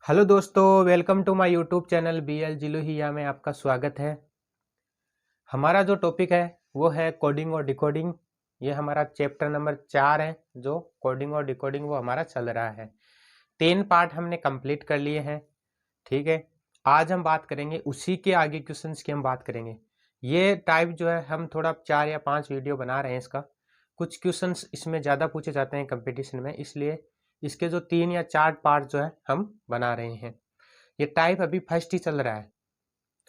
Hello दोस्तों, welcome to my YouTube channel BL जिलोहिया में आपका स्वागत है। हमारा जो टॉपिक है वो है कोडिंग और डिकोडिंग। ये हमारा चैप्टर नंबर 4 है। जो कोडिंग और डिकोडिंग वो हमारा चल रहा है। 3 पार्ट हमने कंप्लीट कर लिए हैं। ठीक है, आज हम बात करेंगे उसी के आगे क्वेश्चंस की हम बात करेंगे। ये टाइप जो है हम थोड़ा 4 या 5 वीडियो बना रहे हैं इसका। कुछ क्वेश्चंस इसमें ज़्यादा पूछे जाते हैं कंपटीशन में, इसलिए इसके जो 3 या 4 पार्ट जो है हम बना रहे हैं। ये टाइप अभी फर्स्ट ही चल रहा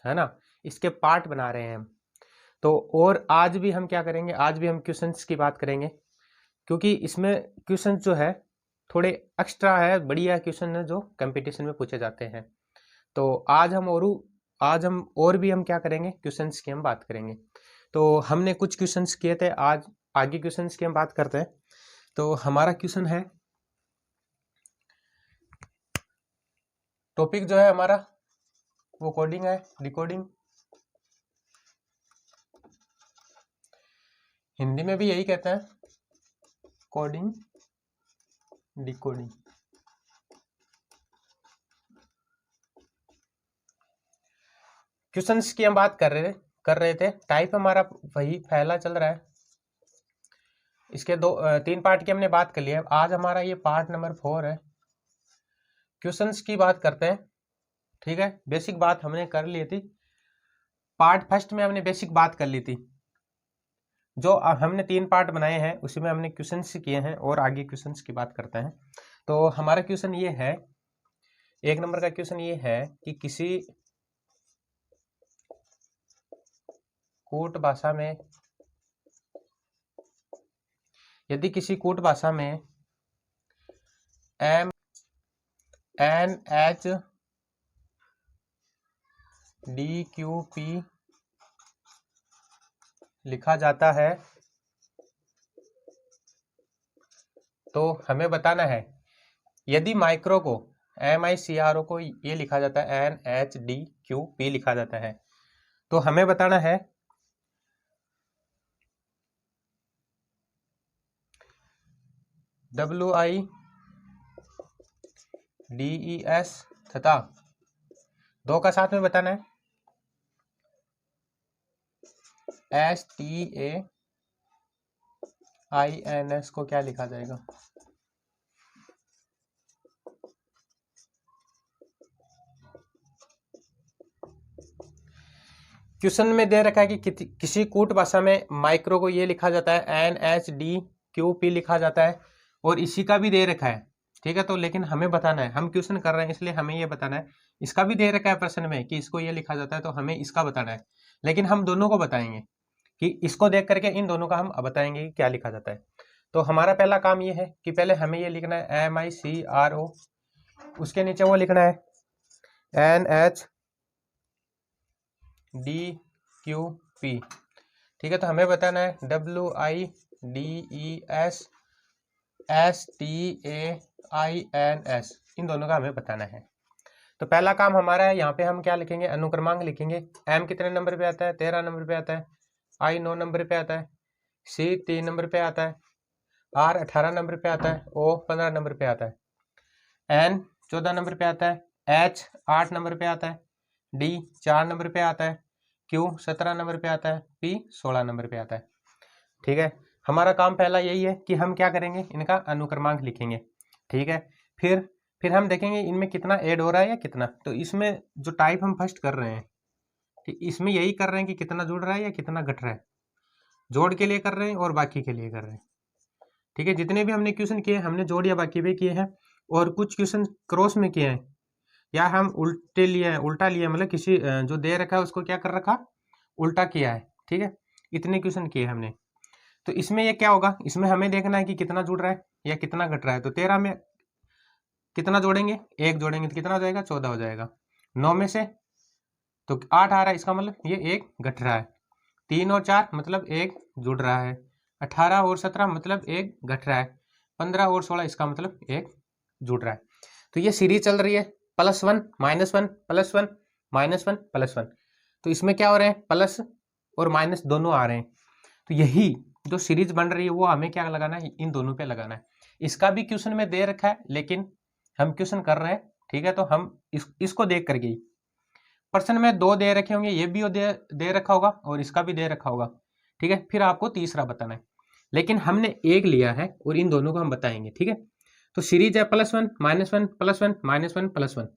है ना। इसके पार्ट बना रहे हैं हम। तो और आज भी हम क्या करेंगे, आज भी हम क्वेश्चंस की बात करेंगे, क्योंकि इसमें क्वेश्चंस जो है थोड़े एक्स्ट्रा है, बढ़िया क्वेश्चन है जो कंपटीशन में पूछे जाते हैं। तो आज हम और भी हम क्या करेंगे, क्वेश्चंस की हम बात करेंगे। तो हमने कुछ क्वेश्चंस किए थे, आज आगे क्वेश्चंस की हम बात करते हैं। तो हमारा क्वेश्चन है, टॉपिक जो है हमारा वो कोडिंग है, डिकोडिंग। हिंदी में भी यही कहते हैं, कोडिंग डिकोडिंग। क्वेश्चंस की हम बात कर रहे थे। टाइप हमारा वही पहला चल रहा है। इसके 3 पार्ट की हमने बात कर लिया है। आज हमारा ये पार्ट नंबर 4 है। क्वेश्चंस की बात करते हैं। ठीक है, बेसिक बात हमने कर ली थी। पार्ट फर्स्ट में हमने बेसिक बात कर ली थी। जो हमने 3 पार्ट बनाए हैं उसी में हमने क्वेश्चंस किए हैं, और आगे क्वेश्चंस की बात करते हैं। तो हमारा क्वेश्चन ये है, 1 नंबर का क्वेश्चन ये है कि किसी कूट भाषा में, यदि किसी कूट भाषा में MNHDQP लिखा जाता है तो हमें बताना है, यदि माइक्रो को MICRO को ये लिखा जाता है, NHDQP लिखा जाता है, तो हमें बताना है WIDES तथा 2 का साथ में बताना है STAINS को क्या लिखा जाएगा। क्वेश्चन में दे रखा है कि किसी कूट भाषा में माइक्रो को ये लिखा जाता है, NHDQP लिखा जाता है, और इसी का भी दे रखा है। ठीक है, तो लेकिन हमें बताना है, हम क्वेश्चन कर रहे हैं इसलिए हमें ये बताना है। इसका भी दे रखा है प्रश्न में कि इसको ये लिखा जाता है, तो हमें इसका बताना है। लेकिन हम दोनों को बताएंगे कि इसको देख करके इन दोनों का हम बताएंगे कि क्या लिखा जाता है। तो हमारा पहला काम ये है कि पहले हमें ये लिखना है MICRO, उसके नीचे वो लिखना है NHDQP। ठीक है, तो हमें बताना है WIDES STAINS, इन दोनों का हमें बताना है। तो पहला काम हमारा है, यहाँ पे हम क्या लिखेंगे, अनुक्रमांक लिखेंगे। M कितने नंबर पे आता है, 13 नंबर पे आता है। I 9 नंबर पे आता है। C 3 नंबर पे आता है। R 18 नंबर पे आता है। O 15 नंबर पे आता है। N 14 नंबर पे आता है। H 8 नंबर पे आता है। D 4 नंबर पे आता है। Q 17 नंबर पे आता है। P 16 नंबर पे आता है। ठीक है, हमारा काम पहला यही है कि हम क्या करेंगे, इनका अनुक्रमांक लिखेंगे। ठीक है, फिर हम देखेंगे इनमें कितना ऐड हो रहा है या कितना। तो इसमें जो टाइप हम फर्स्ट कर रहे हैं, ठीक, इसमें यही कर रहे हैं कि कितना जुड़ रहा है या कितना घट रहा है। जोड़ के लिए कर रहे हैं और बाकी के लिए कर रहे हैं। ठीक है, जितने भी हमने क्वेश्चन किए हमने जोड़ या बाकी भी किए हैं, और कुछ क्वेश्चन क्रॉस में किए हैं, या हम उल्टा लिए, मतलब किसी जो दे रखा है उसको क्या कर रखा, उल्टा किया है। ठीक है, इतने क्वेश्चन किए हमने। तो इसमें ये क्या होगा, इसमें हमें देखना है कि कितना जुड़ रहा है या कितना घट रहा है। तो 13 में कितना जोड़ेंगे, 1 जोड़ेंगे तो कितना हो जाएगा, 14 हो जाएगा। 9 में से तो 8 आ रहा है, इसका मतलब ये 1 घट रहा है। 3 और 4 मतलब 1 जुड़ रहा है। 18 और 17 मतलब 1 घट रहा है। 15 और 16 इसका मतलब 1 जुड़ रहा है। तो ये सीरीज चल रही है, +1 -1 +1 -1 +1। तो इसमें क्या हो रहे हैं, प्लस और माइनस दोनों आ रहे हैं। तो यही जो सीरीज बन रही है वो हमें क्या लगाना है, इन दोनों पे लगाना है। इसका भी क्वेश्चन में दे रखा है, लेकिन हम क्वेश्चन कर रहे हैं ठीक है, तो हम इसको देख करके प्रश्न में 2 दे रखे होंगे, ये भी दे रखा होगा और इसका भी दे रखा होगा। ठीक है, फिर आपको तीसरा बताना है, लेकिन हमने एक लिया है और इन दोनों को हम बताएंगे। ठीक है, तो सीरीज है +1 -1 +1 -1 +1,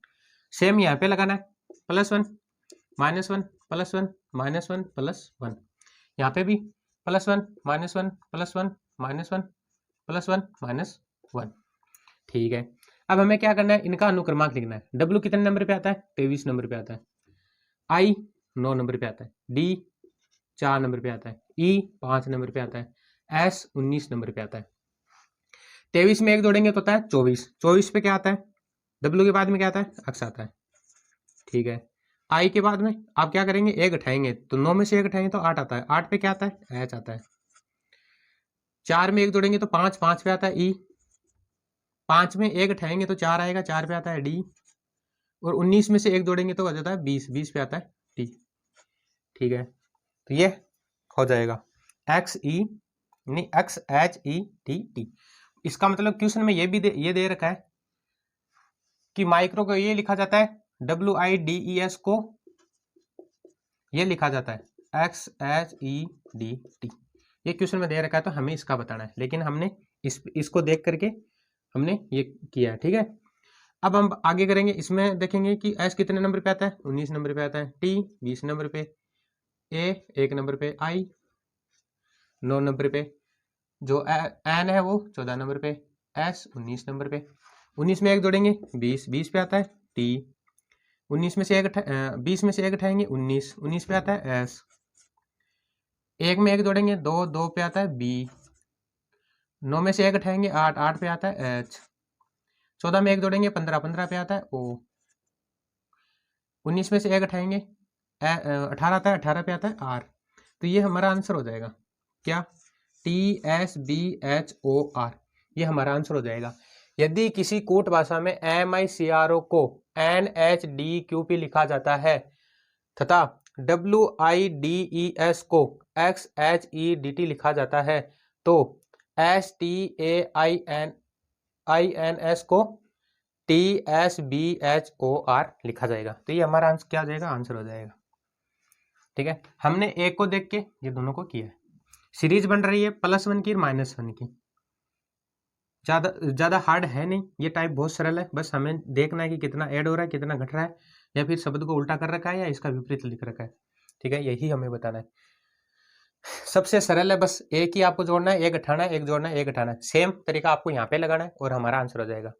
सेम यहाँ पे लगाना है, +1 -1 +1 -1 +1, यहाँ पे भी +1 -1 +1 -1 +1 -1। ठीक है, अब हमें क्या करना है, इनका अनुक्रमांक लिखना है। W कितने नंबर पे आता है, 23 नंबर पे आता है। I 9 नंबर पे आता है। D 4 नंबर पे आता है। E 5 नंबर पे आता है। S 19 नंबर पे आता है। 23 में 1 जोड़ेंगे तो होता है 24। 24 पे क्या आता है, W के बाद में क्या आता है, X आता है। ठीक है, I के बाद में आप क्या करेंगे, 1 उठाएंगे तो 9 में से 1 उठाएंगे तो 8 आता है। 8 पे क्या आता है, H आता है। 4 में 1 जोड़ेंगे तो 5, 5 पे आता है E। 5 में 1 उठाएंगे तो 4 आएगा, 4 पे आता है D। और 19 में से 1 जोड़ेंगे तो हो जाता है 20, 20 पे आता है T। ठीक है, तो ये हो जाएगा XHETT। इसका मतलब क्वेश्चन में ये भी ये दे रखा है कि माइक्रो को ये लिखा जाता है WIDES को ये लिखा जाता है XHEDT। ये क्वेश्चन में दे रखा है तो हमें इसका बताना है, लेकिन हमने इसको देख करके हमने ये किया है। ठीक है, अब हम आगे करेंगे, इसमें देखेंगे कि S कितने नंबर पे आता है, 19 नंबर पे आता है। T 20 नंबर पे, A 1 नंबर पे, I 9 नंबर पे, जो N है वो 14 नंबर पे, S 19 नंबर पे। 19 में 1 जोड़ेंगे 20, 20 पे आता है T। 19 में से 20 में से 1 उठाएंगे 19, 19 पे आता है S। 1 में 1 जोड़ेंगे 2, 2 पे आता है B। 9 में से 1 उठाएंगे 8, 8 पे आता है H। 14 में 1 जोड़ेंगे 15, 15 पे आता है O। 19 में से 1 उठाएंगे 18 आता है, 18 पे आता है R। तो ये हमारा आंसर हो जाएगा क्या, TSBHOR, ये हमारा आंसर हो जाएगा। यदि किसी कूट भाषा में MICRO को NHDQP लिखा जाता है तथा WIDES को XHEDT लिखा जाता है तो STAINS को TSBHOR लिखा जाएगा। तो ये हमारा आंसर क्या हो जाएगा, आंसर हो जाएगा। ठीक है, हमने एक को देख के ये दोनों को किया है। सीरीज बन रही है +1 की -1 की, ज़्यादा हार्ड है नहीं, ये टाइप बहुत सरल है। बस हमें देखना है कि कितना ऐड हो रहा है, कितना घट रहा है, या फिर शब्द को उल्टा कर रखा है या इसका विपरीत लिख रखा है। ठीक है, यही हमें बताना है। सबसे सरल है, बस एक ही आपको जोड़ना है, एक हटाना है, एक जोड़ना है, एक हटाना है। सेम तरीका आपको यहाँ पे लगाना है और हमारा आंसर हो जाएगा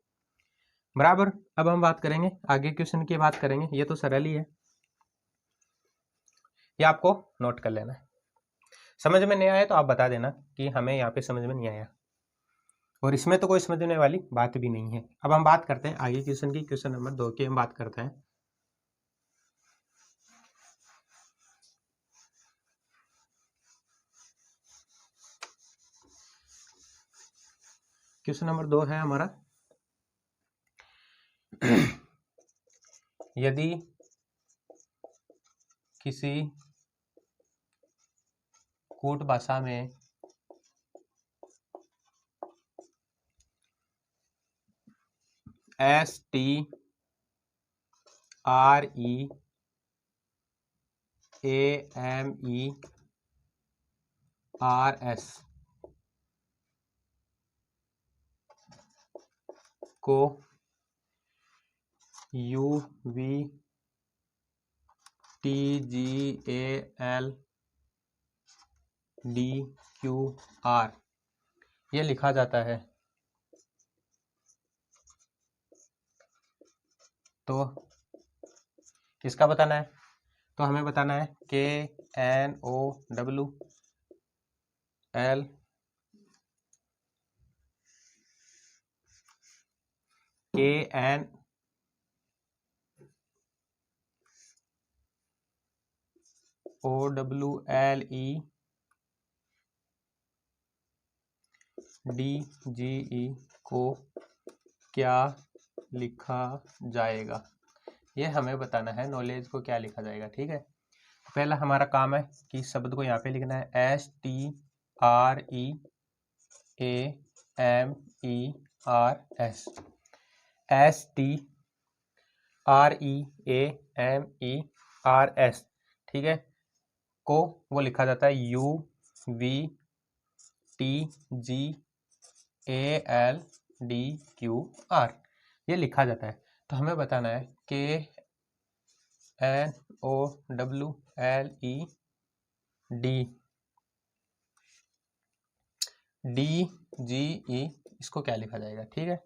बराबर। अब हम बात करेंगे आगे क्वेश्चन की बात करेंगे, ये तो सरल ही है, ये आपको नोट कर लेना है। समझ में नहीं आया तो आप बता देना कि हमें यहाँ पे समझ में नहीं आया, और इसमें तो कोई समझने वाली बात भी नहीं है। अब हम बात करते हैं आगे क्वेश्चन की, क्वेश्चन नंबर 2 की हम बात करते हैं। क्वेश्चन नंबर 2 है हमारा, यदि किसी कूट भाषा में STREAMERS को UVTGALDQR ये लिखा जाता है तो किसका बताना है, तो हमें बताना है KNOWL KNOWLEDGE को क्या लिखा जाएगा, ये हमें बताना है। नॉलेज को क्या लिखा जाएगा। ठीक है, पहला हमारा काम है कि शब्द को यहाँ पे लिखना है STREAMERS। ST REAMERS, ठीक है, को वो लिखा जाता है UVTGALDQR, ये लिखा जाता है। तो हमें बताना है KNOWLEDDGE, इसको क्या लिखा जाएगा, ठीक है।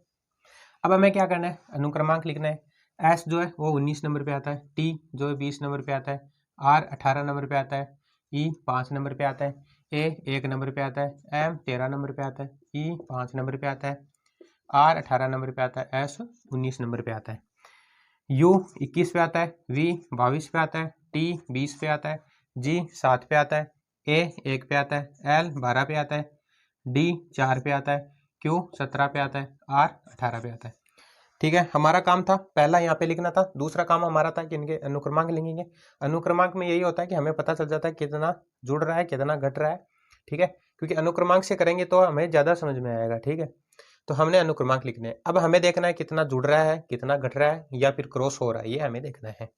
अब हमें क्या करना है, अनुक्रमांक लिखना है। S जो है वो 19 नंबर पे आता है, T जो है 20 नंबर पे आता है, R 18 नंबर पे आता है, E 5 नंबर पे आता है, A 1 नंबर पे आता है, M 13 नंबर पे आता है, E 5 नंबर पे आता है, R 18 नंबर पे आता है, S 19 नंबर पे आता है, U 21 पे आता है, V 22 पे आता है, T 20 पे आता है, G 7 पे आता है, A 1 पे आता है, L 12 पे आता है, D 4 पे आता है, Q 17 पे आता है, R 18 पे आता है, ठीक है। हमारा काम था पहला यहाँ पे लिखना था, दूसरा काम हमारा था कि इनके अनुक्रमांक लिखेंगे। अनुक्रमांक में यही होता है कि हमें पता चल जाता है कितना जुड़ रहा है कितना घट रहा है, ठीक है, क्योंकि अनुक्रमांक से करेंगे तो हमें ज़्यादा समझ में आएगा, ठीक है। तो हमने अनुक्रमांक लिखने हैं, अब हमें देखना है कितना जुड़ रहा है कितना घट रहा है या फिर क्रॉस हो रहा है, ये हमें देखना है।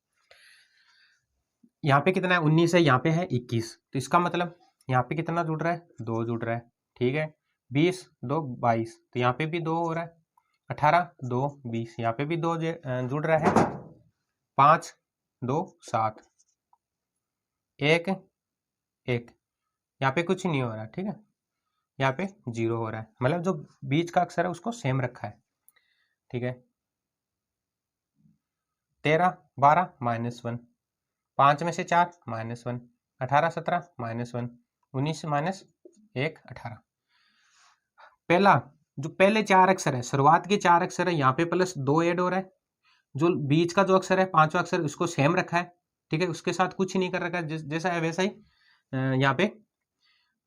यहाँ पे कितना है 19 है, यहाँ पे है 21, तो इसका मतलब यहाँ पे कितना जुड़ रहा है 2 जुड़ रहा है, ठीक है। 20 2 22, तो यहाँ पे भी 2 हो रहा है। 18 2 20, यहाँ पे भी 2 जुड़ रहा है। 5 2 7, 1 1, यहाँ पे कुछ नहीं हो रहा, ठीक है, यहाँ पे 0 हो रहा है, मतलब जो बीच का अक्षर है उसको सेम रखा है, ठीक है। 13 12 -1, 5 में से 4 -1, 18 17 -1, 19 -1 18। पहला जो पहले 4 अक्षर है, शुरुआत के 4 अक्षर है, यहाँ पे +2 ऐड हो रहा है। जो बीच का जो अक्षर है 5वां अक्षर उसको सेम रखा है, ठीक है, उसके साथ कुछ नहीं कर रखा है, जैसा है वैसा ही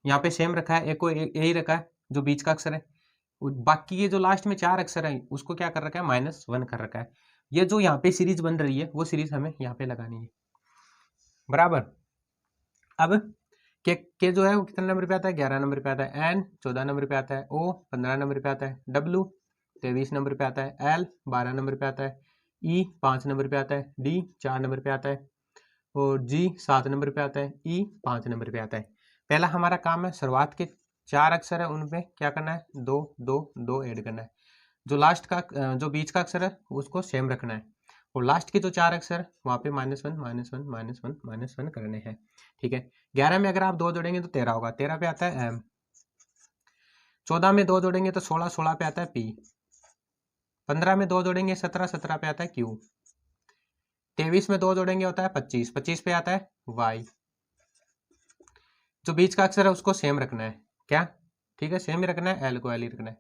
यहाँ पे सेम रखा है, एक को यही रखा है जो बीच का अक्षर है। बाकी ये जो लास्ट में 4 अक्षर है उसको क्या कर रखा है -1 कर रखा है। ये जो यहाँ पे सीरीज बन रही है वो सीरीज हमें यहाँ पे लगानी है, बराबर। अब के जो है वो कितने नंबर पे आता है 11 नंबर पे आता है, एन 14 नंबर पे आता है, ओ 15 नंबर पे आता है, डब्ल्यू 23 नंबर पे आता है, एल 12 नंबर पे आता है, ई 5 नंबर पे आता है, डी 4 नंबर पे आता है और जी 7 नंबर पे आता है, ई 5 नंबर पे आता है। पहला हमारा काम है शुरुआत के 4 अक्षर है उनमें क्या करना है 2 2 2 ऐड करना है। जो लास्ट का जो बीच का अक्षर है उसको सेम रखना है और लास्ट के जो 4 अक्षर वहाँ पे -1 -1 -1 -1 करने हैं, ठीक है। 11 में अगर आप 2 जोड़ेंगे तो 13 होगा, 13 पे आता है एम। 14 में 2 जोड़ेंगे तो 16 16 पे आता है पी। 15 में 2 जोड़ेंगे 17 17 पे आता है क्यू। 23 में 2 जोड़ेंगे होता है 25 25 पे आता है वाई। जो बीच का अक्षर है उसको सेम रखना है, क्या, ठीक है, सेम ही रखना है, एल को एल ही रखना है।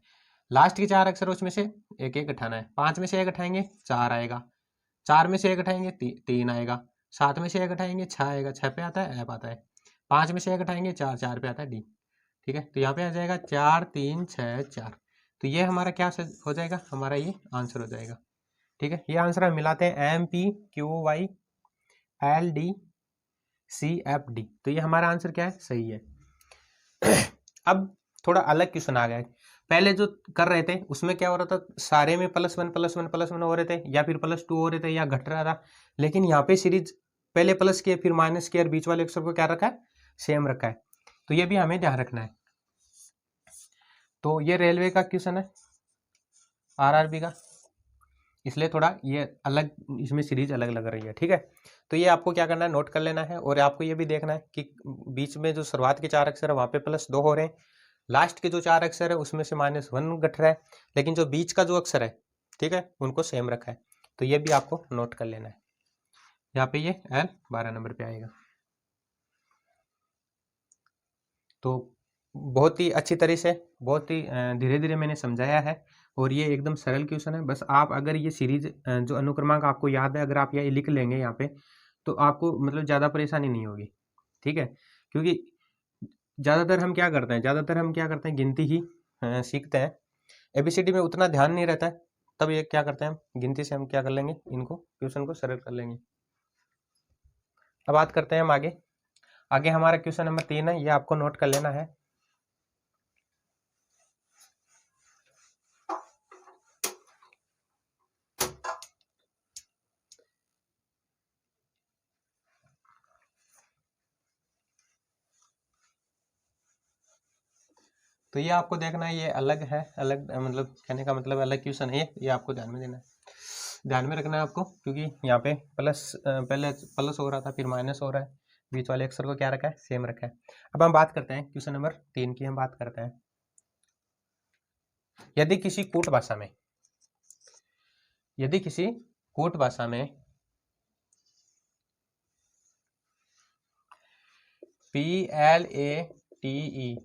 लास्ट के 4 अक्षर उसमें से एक एक उठाना है, 5 में से 1 उठाएंगे 4 आएगा, 4 में से 1 उठाएंगे 3 आएगा, 7 में से 1 उठाएंगे 6 आएगा, 6 पे आता है एफ आता है, 5 में से 1 उठाएंगे 4 4 पे आता है डी, ठीक है। तो यहाँ पे आ जाएगा 4 3 6 4, तो ये हमारा क्या हो जाएगा, हमारा ये आंसर हो जाएगा, ठीक है। ये आंसर हम मिलाते हैं M P Q Y L D C F D, तो ये हमारा आंसर क्या है, सही है। अब थोड़ा अलग क्वेश्चन आ गया है, पहले जो कर रहे थे उसमें क्या हो रहा था सारे में +1 +1 +1 हो रहे थे या फिर +2 हो रहे थे या घट रहा था, लेकिन यहाँ पे सीरीज पहले प्लस किए फिर माइनस किए और बीच वाले अक्षर को क्या रखा है सेम रखा है, तो ये भी हमें ध्यान रखना है। तो ये रेलवे का क्वेश्चन है आरआरबी का, इसलिए थोड़ा ये अलग इसमें सीरीज अलग लग रही है, ठीक है। तो ये आपको क्या करना है नोट कर लेना है और आपको ये भी देखना है कि बीच में जो शुरुआत के 4 अक्षर है वहाँ पे +2 हो रहे हैं, लास्ट के जो 4 अक्षर है उसमें से -1 घट रहा है, लेकिन जो बीच का जो अक्षर है ठीक है उनको सेम रखा है, तो ये भी आपको नोट कर लेना है। यहाँ पे ये एल 12 नंबर पे आएगा। तो बहुत ही अच्छी तरह से बहुत ही धीरे धीरे मैंने समझाया है और ये एकदम सरल क्वेश्चन है। बस आप अगर ये सीरीज जो अनुक्रमांक आपको याद है अगर आप ये लिख लेंगे यहाँ पे तो आपको मतलब ज़्यादा परेशानी नहीं होगी, ठीक है। क्योंकि ज़्यादातर हम क्या करते हैं गिनती ही सीखते हैं, एबीसीडी में उतना ध्यान नहीं रहता है, तब ये क्या करते हैं हम गिनती से हम क्या कर लेंगे इनको क्वेश्चन को सरल कर लेंगे। अब बात करते हैं हम आगे। आगे हमारा क्वेश्चन नंबर 3 है, ये आपको नोट कर लेना है। तो ये आपको देखना है, ये अलग है, अलग मतलब कहने का मतलब अलग क्वेश्चन है ये आपको ध्यान में देना है, ध्यान में रखना है आपको, क्योंकि यहाँ पे प्लस पहले प्लस हो रहा था फिर माइनस हो रहा है, बीच वाले अक्षर को क्या रखा है, सेम रखा है। अब हम बात करते हैं क्वेश्चन नंबर 3 की, हम बात करते हैं यदि किसी कूट भाषा में, यदि किसी कूट भाषा में PLATE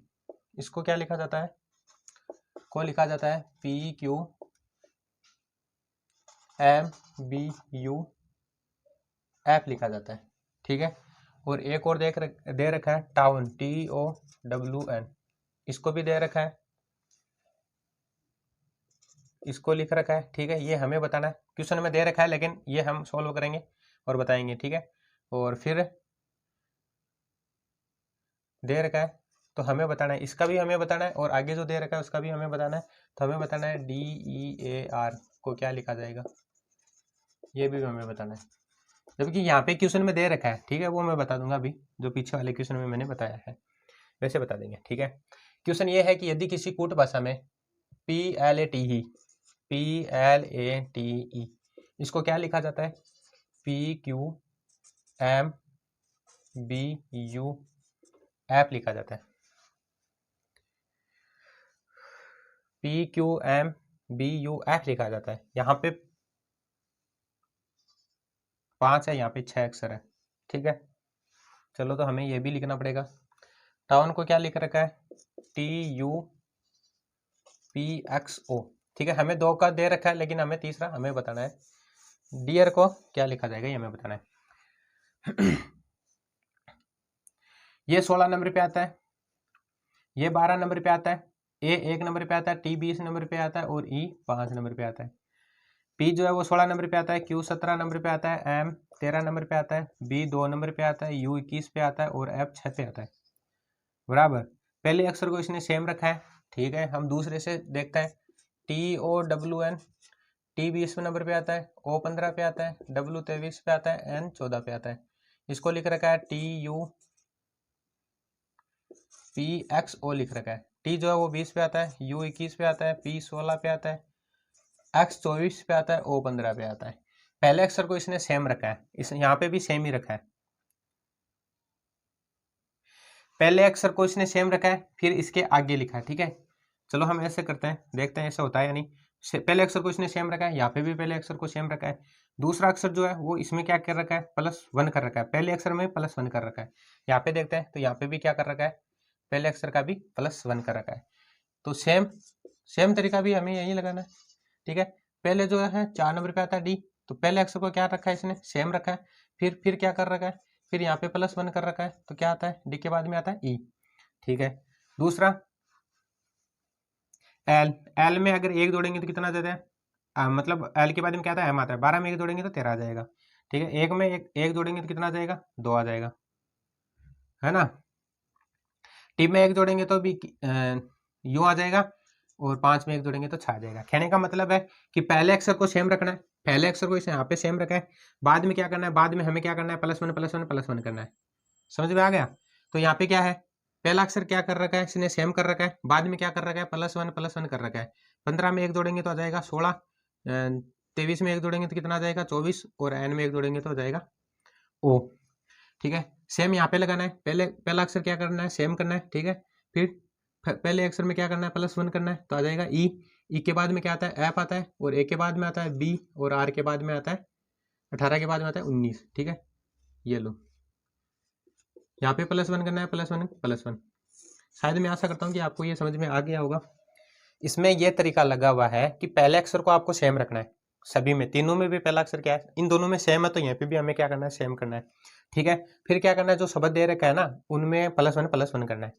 इसको क्या लिखा जाता है, को लिखा जाता है PQMBUF लिखा जाता है, ठीक है। और एक और दे रखा है टाउन, TOWN, इसको भी दे रखा है, इसको लिख रखा है, ठीक है। ये हमें बताना है, क्वेश्चन में दे रखा है लेकिन ये हम सॉल्व करेंगे और बताएंगे, ठीक है। और फिर दे रखा है तो हमें बताना है, इसका भी हमें बताना है, और आगे जो दे रखा है उसका भी हमें बताना है। तो हमें बताना है DEAR को क्या लिखा जाएगा, ये भी हमें बताना है, जबकि यहाँ पे क्वेश्चन में दे रखा है, ठीक है। वो मैं बता दूंगा अभी, जो पीछे वाले क्वेश्चन में मैंने बताया है वैसे बता देंगे, ठीक है। क्वेश्चन ये है कि यदि किसी कूट भाषा में PLATE इसको क्या लिखा जाता है, PQMBUF लिखा जाता है, PQMBUF लिखा जाता है। यहाँ पे 5 है, यहाँ पे 6 अक्षर है, ठीक है। चलो तो हमें ये भी लिखना पड़ेगा। टाउन को क्या लिख रखा है, TUPXO, ठीक है। हमें 2 का दे रखा है लेकिन हमें तीसरा हमें बताना है। डियर को क्या लिखा जाएगा ये हमें बताना है। ये 16 नंबर पे आता है, ये 12 नंबर पे आता है, A 1 नंबर पे आता है, T 20 नंबर पे आता है और E 5 नंबर पे आता है। P जो है वो 16 नंबर पे आता है, Q 17 नंबर पे आता है, M 13 नंबर पे आता है, B 2 नंबर पे आता है, U 21 पे आता है और F 6 पे आता है, बराबर। पहले अक्षर को इसने सेम रखा है, ठीक है। हम दूसरे से देखते हैं, TOWN, T 20 नंबर पे आता है, O 15 पे आता है, W 23 पे आता है, N 14 पे आता है। इसको लिख रखा है TUPXO लिख रखा है। T जो है वो 20 पे आता है, U 21 पे आता है, P 16 पे आता है, X 24 पे आता है, O 15 पे आता है। पहले अक्षर को इसने सेम रखा है, इस यहाँ पे भी सेम ही रखा है। पहले अक्षर को इसने सेम रखा है, फिर इसके आगे लिखा है, ठीक है। चलो हम ऐसे करते हैं, देखते हैं ऐसा होता है या नहीं। पहले अक्षर को इसने सेम रखा है, यहाँ पे भी पहले अक्षर को सेम रखा है। दूसरा अक्षर जो है वो इसमें क्या कर रखा है, +1 कर रखा है। पहले अक्षर में +1 कर रखा है, यहाँ पे देखते हैं तो यहाँ पे भी क्या कर रखा है, पहले अक्षर का भी +1 कर रखा है। तो सेम तरीका भी हमें यही लगाना है, ठीक है। पहले जो है 4 नंबर पे आता है D, तो पहले अक्षर को क्या रखा है इसने, सेम रखा है। फिर क्या कर रखा है, फिर यहाँ पे +1 कर रखा है, तो क्या आता है, D के बाद में आता है E, ठीक है। दूसरा L में अगर 1 जोड़ेंगे तो कितना देता है, मतलब L के बाद में क्या आता है, M आता है। 12 में 1 जोड़ेंगे तो 13 आ जाएगा, ठीक है। 1 में एक जोड़ेंगे तो कितना आ जाएगा, 2 आ जाएगा, है ना। T में 1 जोड़ेंगे तो भी यूं आ जाएगा, और 5 में 1 जोड़ेंगे तो 6 आ जाएगा। कहने का मतलब है कि पहले अक्षर को सेम रखना है, पहले अक्षर को इसे यहाँ पे सेम रखा है, बाद में क्या करना है, बाद में हमें क्या करना है, +1 करना है। समझ में आ गया। तो यहाँ पे क्या है, पहला अक्षर क्या कर रखा है, इसने सेम कर रखा है, बाद में क्या कर रखा है, +1 कर रखा है। 15 में 1 जोड़ेंगे तो आ जाएगा 16, 23 में 1 जोड़ेंगे तो कितना आ जाएगा 24, और N में 1 जोड़ेंगे तो आ जाएगा O, ठीक है। सेम यहाँ पे लगाना है, पहला अक्षर क्या करना है, सेम करना है, ठीक है। फिर पहले अक्षर में क्या करना है, +1 करना है, तो आ जाएगा E के बाद में क्या आता है, F आता है, और A के बाद में आता है B, और R के बाद में आता है 18 के बाद में आता है 19, ठीक है। ये लो, यहाँ पे +1 करना है, +1। शायद मैं आशा करता हूँ कि आपको ये समझ में आ गया होगा। इसमें ये तरीका लगा हुआ है कि पहले अक्षर को आपको सेम रखना है, सभी में, तीनों में भी पहला अक्षर क्या है, इन दोनों में सेम है, तो यहाँ पे भी हमें क्या करना है, सेम करना है, ठीक है। फिर क्या करना है, जो शब्द दे रखा है ना उनमें +1 करना है।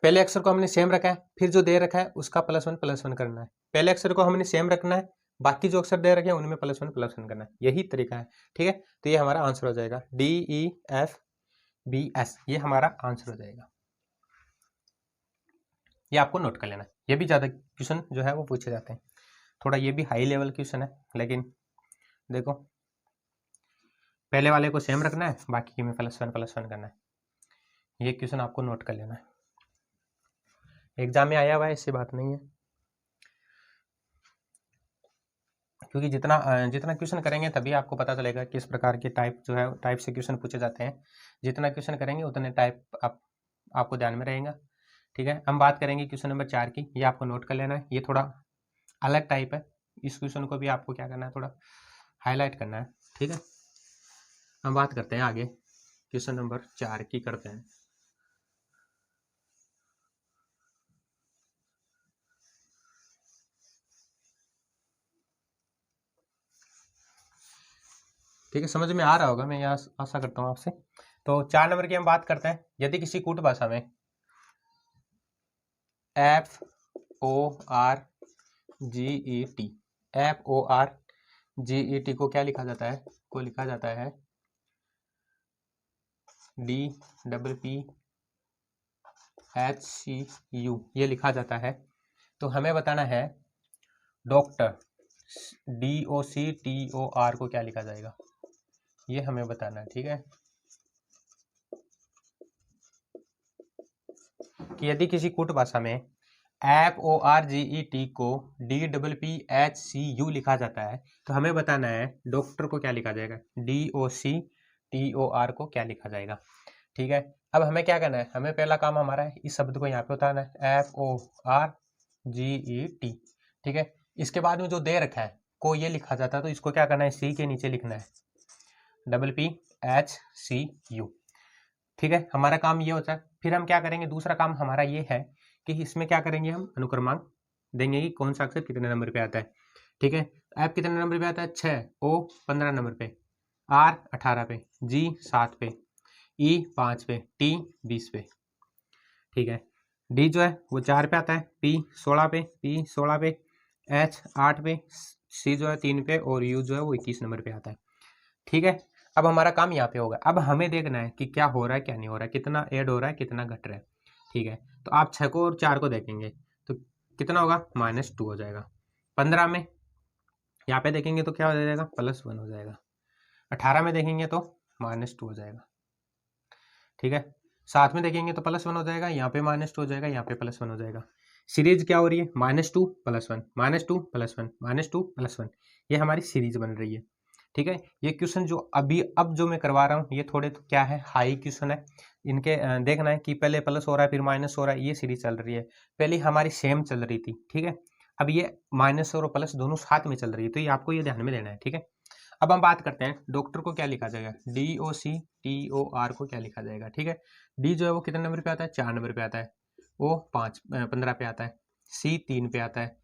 पहले अक्षर को हमने सेम रखा है, फिर जो दे रखा है उसका +1 करना है। पहले अक्षर को हमने सेम रखना है, बाकी जो अक्षर दे रखे हैं उनमें +1 करना है, यही तरीका है, ठीक है। तो ये हमारा आंसर हो जाएगा DEFBS, ये हमारा आंसर हो जाएगा। ये आपको नोट कर लेना है, ये भी ज़्यादा क्वेश्चन जो है वो पूछे जाते हैं, थोड़ा ये भी हाई लेवल क्वेश्चन है, लेकिन देखो पहले वाले को सेम रखना है, बाकी में +1 करना है। ये क्वेश्चन आपको नोट कर लेना है। एग्जाम में आया हुआ है, इससे बात नहीं है, क्योंकि जितना जितना क्वेश्चन करेंगे तभी आपको पता चलेगा किस प्रकार के टाइप जो है टाइप से क्वेश्चन पूछे जाते हैं। जितना क्वेश्चन करेंगे उतने टाइप आपको ध्यान में रहेगा। ठीक है, हम बात करेंगे क्वेश्चन नंबर 4 की, ये आपको नोट कर लेना है, ये थोड़ा अलग टाइप है, इस क्वेश्चन को भी आपको क्या करना है, थोड़ा हाईलाइट करना है। ठीक है, हम बात करते हैं आगे, क्वेश्चन नंबर 4 की करते हैं। ठीक है, समझ में आ रहा होगा, मैं यहाँ आशा करता हूँ आपसे। तो 4 नंबर की हम बात करते हैं। यदि किसी कूट भाषा में FORGET FORGET को क्या लिखा जाता है, को लिखा जाता है DPPHCU, ये लिखा जाता है। तो हमें बताना है डॉक्टर DOCTOR को क्या लिखा जाएगा, ये हमें बताना है। ठीक है, कि यदि किसी कूट भाषा में FORGET को DPPHCU लिखा जाता है तो हमें बताना है डॉक्टर को क्या लिखा जाएगा, DOCTOR को क्या लिखा जाएगा। ठीक है, अब हमें क्या करना है, हमें पहला काम हमारा है इस शब्द को यहाँ पे उतारना है, FORGET। ठीक है, इसके बाद में जो दे रखा है को ये लिखा जाता है, तो इसको क्या करना है, सी के नीचे लिखना है PPHCU। ठीक है, हमारा काम ये होता है। फिर हम क्या करेंगे, दूसरा काम हमारा ये है कि इसमें क्या करेंगे, हम अनुक्रमांक देंगे कि कौन सा अक्षर कितने नंबर पे आता है। ठीक है, एफ कितने नंबर पे आता है, 6, ओ 15 नंबर पे, आर 18 पे, जी 7 पे, ई 5 पे, टी 20 पे। ठीक है, डी जो है वो 4 पे आता है, पी 16 पे, पी 16 पे, एच 8 पे, सी जो है 3 पे और यू जो है वो 21 नंबर पे आता है। ठीक है, अब हमारा काम यहाँ पे होगा। अब हमें देखना है कि क्या हो रहा है क्या नहीं हो रहा है, कितना ऐड हो रहा है कितना घट रहा है। ठीक है, तो आप 6 को और 4 को देखेंगे तो कितना होगा, -2 हो जाएगा। 15 में यहाँ पे देखेंगे तो क्या हो जाएगा, +1 हो जाएगा। 18 में देखेंगे तो -2 हो जाएगा। ठीक है, 7 में देखेंगे तो +1 हो जाएगा, यहाँ पे -2 हो जाएगा, यहाँ पे +1 हो जाएगा। सीरीज क्या हो रही है, -2 +1 -2 +1 -2 +1, ये हमारी सीरीज बन रही है। ठीक है, ये क्वेश्चन जो अभी अब जो मैं करवा रहा हूँ ये थोड़े तो क्या है, हाई क्वेश्चन है। इनके देखना है कि पहले प्लस हो रहा है फिर माइनस हो रहा है, ये सीरीज चल रही है। पहले हमारी सेम चल रही थी। ठीक है, अब ये माइनस और प्लस दोनों साथ में चल रही है, तो ये आपको ये ध्यान में देना है। ठीक है, अब हम बात करते हैं डॉक्टर को क्या लिखा जाएगा, DOCTOR को क्या लिखा जाएगा। ठीक है, डी जो है वो कितने नंबर पे आता है, 4 नंबर पे आता है, ओ 15 पे आता है, सी 3 पे आता है,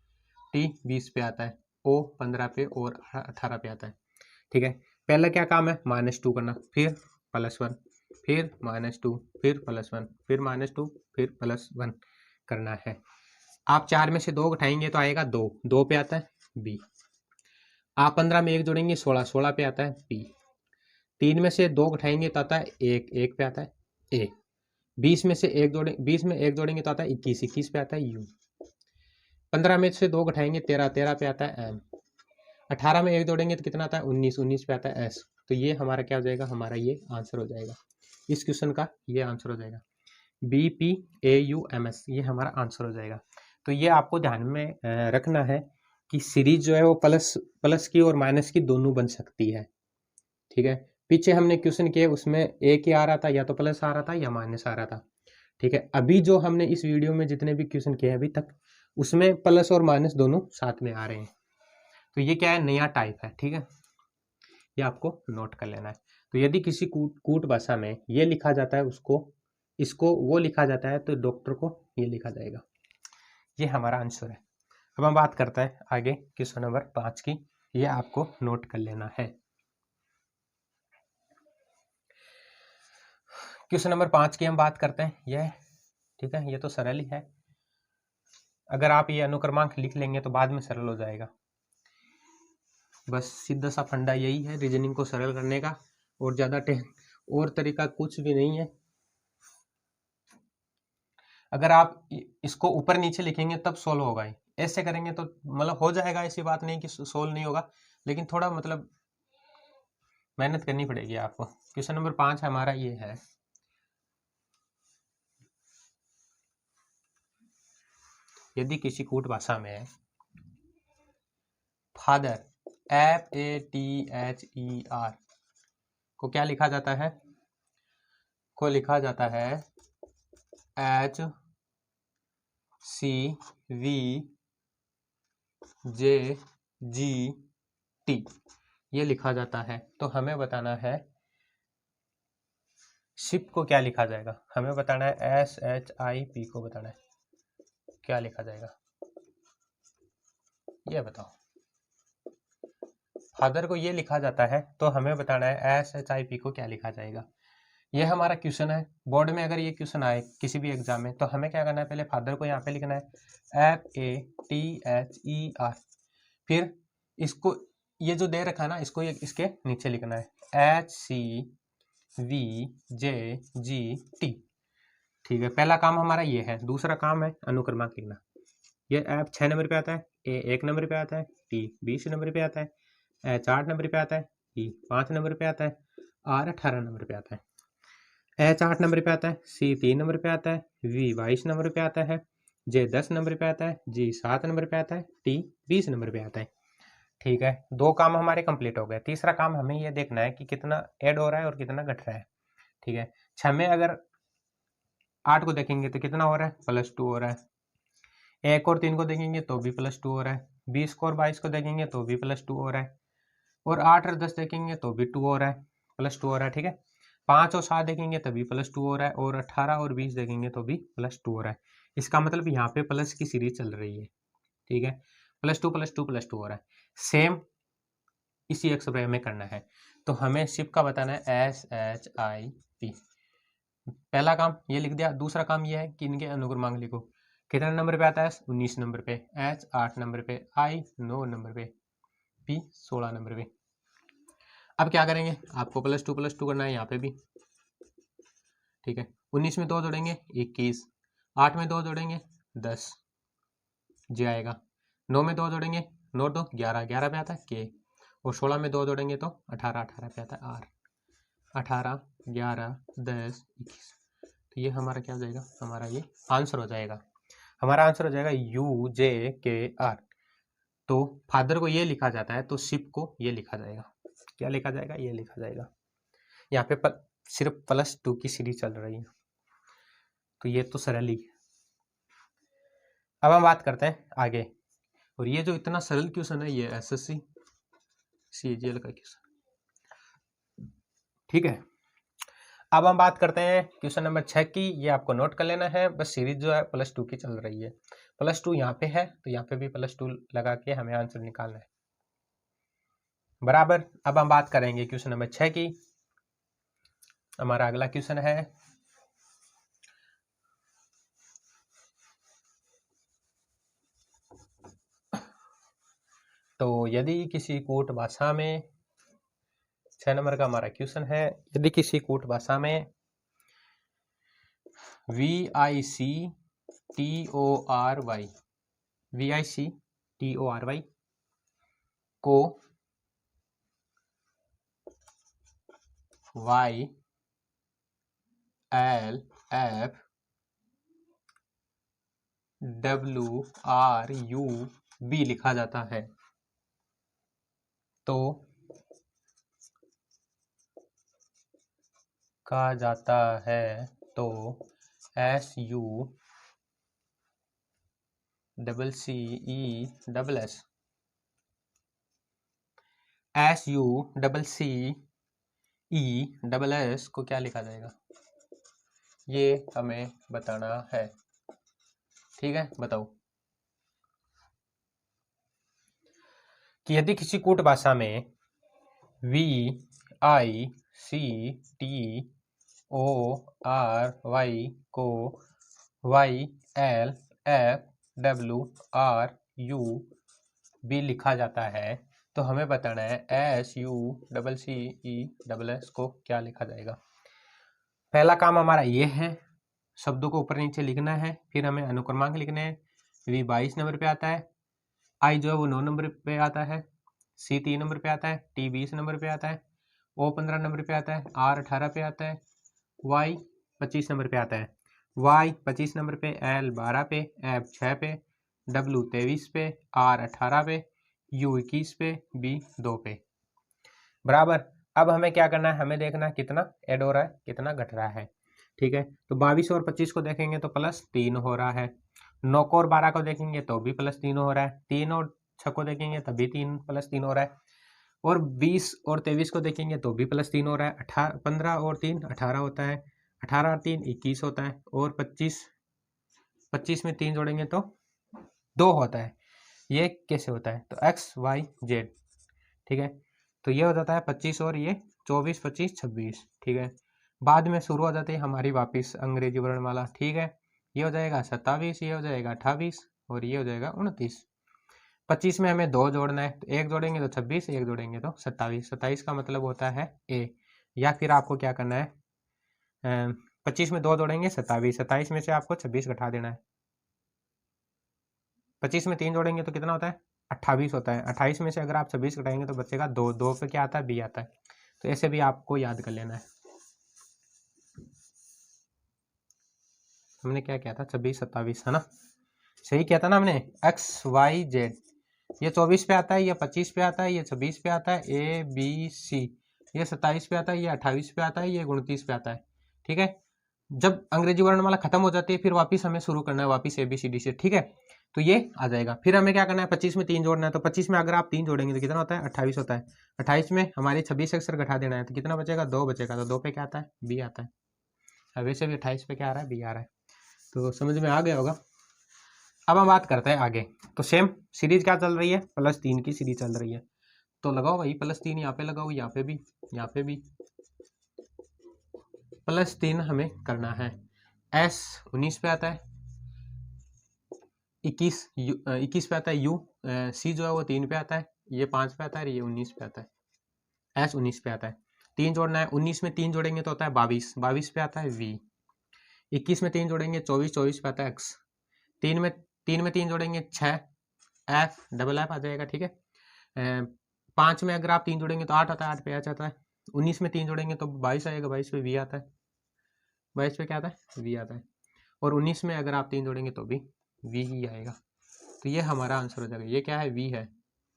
टी 20 पे आता है, ओ 15 पे और 18 पे आता है। ठीक है, पहला क्या काम है, -2 करना, फिर +1, फिर -2, फिर +1, फिर -2, फिर +1 करना है। आप 4 में से 2 उठाएंगे तो आएगा 2, 2 पे आता है बी। आप 15 में 1 जोड़ेंगे 16, 16 पे आता है पी। 3 में से 2 उठाएंगे तो आता है 1, 1 पे आता है ए। 20 में से 1 जोड़े 20 में 1 जोड़ेंगे तो आता है 21, 21 पे आता है यू। 15 में से 2 उठाएंगे 13, 13 पे आता है एम। 18 में 1 जोड़ेंगे तो कितना आता है 19, 19 पे आता है एस। तो ये हमारा क्या हो जाएगा, हमारा ये आंसर हो जाएगा, इस क्वेश्चन का ये आंसर हो जाएगा, BPAUMS, ये हमारा आंसर हो जाएगा। तो ये आपको ध्यान में रखना है कि सीरीज जो है वो प्लस की और माइनस की दोनों बन सकती है। ठीक है, पीछे हमने क्वेश्चन किए उसमें एक ही आ रहा था, या तो प्लस आ रहा था या माइनस आ रहा था। ठीक है, अभी जो हमने इस वीडियो में जितने भी क्वेश्चन किए अभी तक, उसमें प्लस और माइनस दोनों साथ में आ रहे हैं। तो ये क्या है, नया टाइप है। ठीक है, ये आपको नोट कर लेना है। तो यदि किसी कूट भाषा में ये लिखा जाता है, उसको इसको वो लिखा जाता है, तो डॉक्टर को ये लिखा जाएगा। ये हमारा आंसर है। अब हम बात करते हैं आगे क्वेश्चन नंबर 5 की, ये आपको नोट कर लेना है। क्वेश्चन नंबर 5 की हम बात करते हैं, यह ठीक है, ये तो सरल ही है। अगर आप ये अनुक्रमांक लिख लेंगे तो बाद में सरल हो जाएगा। बस सीधा सा फंडा यही है रीजनिंग को सरल करने का, और ज़्यादा और तरीका कुछ भी नहीं है। अगर आप इसको ऊपर नीचे लिखेंगे तब सोल्व होगा, ऐसे करेंगे तो मतलब हो जाएगा, ऐसी बात नहीं कि सोल्व नहीं होगा, लेकिन थोड़ा मतलब मेहनत करनी पड़ेगी आपको। क्वेश्चन नंबर 5 हमारा ये है, यदि किसी कूट भाषा में फादर FATHER को क्या लिखा जाता है, को लिखा जाता है HCVJGT, ये लिखा जाता है। तो हमें बताना है शिप को क्या लिखा जाएगा, हमें बताना है SHIP को बताना है क्या लिखा जाएगा, ये बताओ। फादर को ये लिखा जाता है तो हमें बताना है SHIP को क्या लिखा जाएगा। ये हमारा क्वेश्चन है। बोर्ड में अगर ये क्वेश्चन आए किसी भी एग्जाम में तो हमें क्या करना है, पहले फादर को यहाँ पे लिखना है FATHER, फिर इसको ये जो दे रखा है ना इसको इसके नीचे लिखना है HCVJGT। ठीक है, पहला काम हमारा ये है। दूसरा काम है अनुक्रमांक लिखना। ये F 6 नंबर पे आता है, A 1 नंबर पे आता है, T 20 नंबर पे आता है, H 8 नंबर पे आता है, E 5 नंबर पे आता है, R 18 नंबर पे आता है, H 8 नंबर पे आता है, C 3 नंबर पे आता है, V 22 नंबर पे आता है, J 10 नंबर पे आता है, G 7 नंबर पे आता है, T 20 नंबर पे आता है। ठीक है, दो काम हमारे कंप्लीट हो गए। तीसरा काम हमें ये देखना है कि कितना ऐड हो रहा है और कितना घट रहा है। ठीक है, 6 में अगर 8 को देखेंगे तो कितना हो रहा है, +2 हो रहा है। 1 और 3 को देखेंगे तो भी +2 हो रहा है। 20 को और 22 को देखेंगे तो भी +2 हो रहा है। और 8 और 10 देखेंगे तो भी 2 हो रहा है, +2 हो रहा है। ठीक है, 5 और 7 देखेंगे तभी +2 हो रहा है, और 18 और 20 देखेंगे तो भी +2 हो रहा है। इसका मतलब यहाँ पे प्लस की सीरीज चल रही है। ठीक है, +2 +2 +2 हो रहा है। सेम इसी एक्सप्रेशन में करना है। तो हमें शिप का बताना है SHIP। पहला काम ये लिख दिया। दूसरा काम ये है कि इनके अनुक्रमांक लिखो। कितने नंबर पे आता है, 19 नंबर पे, H 8 नंबर पे, I 9 नंबर पे, P 16 नंबर पे। अब क्या करेंगे, आपको +2 करना है यहाँ पे भी। ठीक है, 19 में 2 जोड़ेंगे 21, 8 में 2 जोड़ेंगे 10 J आएगा, 9 में 2 जोड़ेंगे 9 2 11, 11 पे आता है K, और 16 में 2 जोड़ेंगे तो 18, 18 पे आता है R। 18 11 10 21, तो ये हमारा क्या हो जाएगा, हमारा ये आंसर हो जाएगा। हमारा आंसर हो जाएगा UJKR। तो फादर को ये लिखा जाता है तो शिप को ये लिखा जाएगा, क्या लिखा जाएगा, ये लिखा जाएगा। यहाँ पे सिर्फ +2 की सीरीज चल रही है, तो ये तो सरल ही है। अब हम बात करते हैं आगे, और ये जो इतना सरल क्वेश्चन है ये SSC CGL का क्वेश्चन। ठीक है, अब हम बात करते हैं क्वेश्चन नंबर 6 की। ये आपको नोट कर लेना है, बस सीरीज जो है +2 की चल रही है। +2 यहाँ पे है तो यहाँ पे भी +2 लगा के हमें आंसर निकालना है बराबर। अब हम बात करेंगे क्वेश्चन नंबर 6 की। हमारा अगला क्वेश्चन है तो यदि किसी कूट भाषा में, 6 नंबर का हमारा क्वेश्चन है, यदि किसी कूट भाषा में VICTORY को YLFWRUB लिखा जाता है तो कहा जाता है तो SUCCESS को क्या लिखा जाएगा, ये हमें बताना है। ठीक है, बताओ कि यदि किसी कूट भाषा में VICTORY को YLFWRUB लिखा जाता है तो हमें बताना है SUCCESS को क्या लिखा जाएगा। पहला काम हमारा ये है, शब्दों को ऊपर नीचे लिखना है, फिर हमें अनुक्रमांक लिखने हैं। V 22 नंबर पे आता है, I जो है वो 9 नंबर पे आता है, C 3 नंबर पे आता है, T 20 नंबर पे आता है, O 15 नंबर पे आता है, R 18 पे आता है, Y 25 नंबर पे आता है, Y 25 नंबर पे, L 12 पे, F 6 पे, W 23 पे, R 18 पे, U 21 पे, B 2 पे। बराबर। अब हमें क्या करना है, हमें देखना है कितना ऐड हो रहा है, कितना घट रहा है। ठीक है, तो 22 और 25 को देखेंगे तो +3 हो रहा है। 9 को और 12 को देखेंगे तो भी +3 हो रहा है। 3 और 6 को देखेंगे तभी 3 +3 हो रहा है। और 20 और 23 को देखेंगे तो भी +3 हो रहा है। 15 और 3 18 होता है। 18 और 3 21 होता है। और 25 में 3 जोड़ेंगे तो 2 होता है। ये कैसे होता है, तो XYZ। ठीक है, तो ये हो जाता है 25 और ये 24 25 26। ठीक है, बाद में शुरू हो जाती है हमारी वापस अंग्रेजी वर्णमाला। ठीक है, ये हो जाएगा 27, ये हो जाएगा 28 और ये हो जाएगा 29। 25 में हमें 2 जोड़ना है, तो एक जोड़ेंगे तो 26, एक जोड़ेंगे तो 27। 27 का मतलब होता है ए। या फिर आपको क्या करना है, 25 में 2 जोड़ेंगे 27, 27 में से आपको 26 घटा देना है। 25 में 3 जोड़ेंगे तो कितना होता है, 28 होता है। 28 में से अगर आप 26 घटाएंगे तो बचेगा 2। 2 पे क्या आता है, बी आता है। तो ऐसे भी आपको याद कर लेना है। हमने क्या किया था, 26 27 है ना, सही किया था ना हमने। XYZ, ये 24 पे आता है, ये 25 पे आता है, ये 26 पे आता है, ABC, ये 27 पे आता है, ये 28 पे आता है, ये 29 पे आता है। ठीक है, जब अंग्रेजी वर्णमाला खत्म हो जाती है फिर वापस हमें शुरू करना है वापस ABCD से। ठीक है, तो ये आ जाएगा। फिर हमें क्या करना है, 25 में 3 जोड़ना है, तो 25 में अगर आप 3 जोड़ेंगे तो कितना होता है, 28 होता है। 28 में हमारी 26 अक्सर घटा देना है, तो कितना बचेगा, 2 बचेगा। तो 2 पे क्या आता है, बी आता है। अब वैसे भी 28 पे क्या आ रहा है, बी आ रहा है। तो समझ में आ गया होगा। अब हम बात करते हैं आगे। तो सेम सीरीज क्या चल रही है, +3 की सीरीज चल रही है। तो लगाओ भाई +3, यहाँ पे लगाओ, यहाँ पे भी, यहाँ पे भी +3 हमें करना है। S 19 पे आता है, 21 पे आता है। U C जो है वो 3 पे आता है, ये 5 पे आता है, ये 19 पे आता है। S 19 पे आता है। 3 जोड़ना है, 19 में 3 जोड़ेंगे तो होता है 22, 22 पे आता है V। 21 में 3 जोड़ेंगे 24, 24 पे आता है X। 3 में 3 जोड़ेंगे 6, F डबल F आ जाएगा। ठीक है, 5 में अगर आप 3 जोड़ेंगे तो 8 आता है, 8 पे H आता है। 19 में 3 जोड़ेंगे तो 22 आएगा, 22 पे V आता है। 22 पे क्या आता है, V आता है। और 19 में अगर आप 3 जोड़ेंगे तो भी V ही आएगा। तो ये हमारा आंसर हो जाएगा। ये क्या है, V है।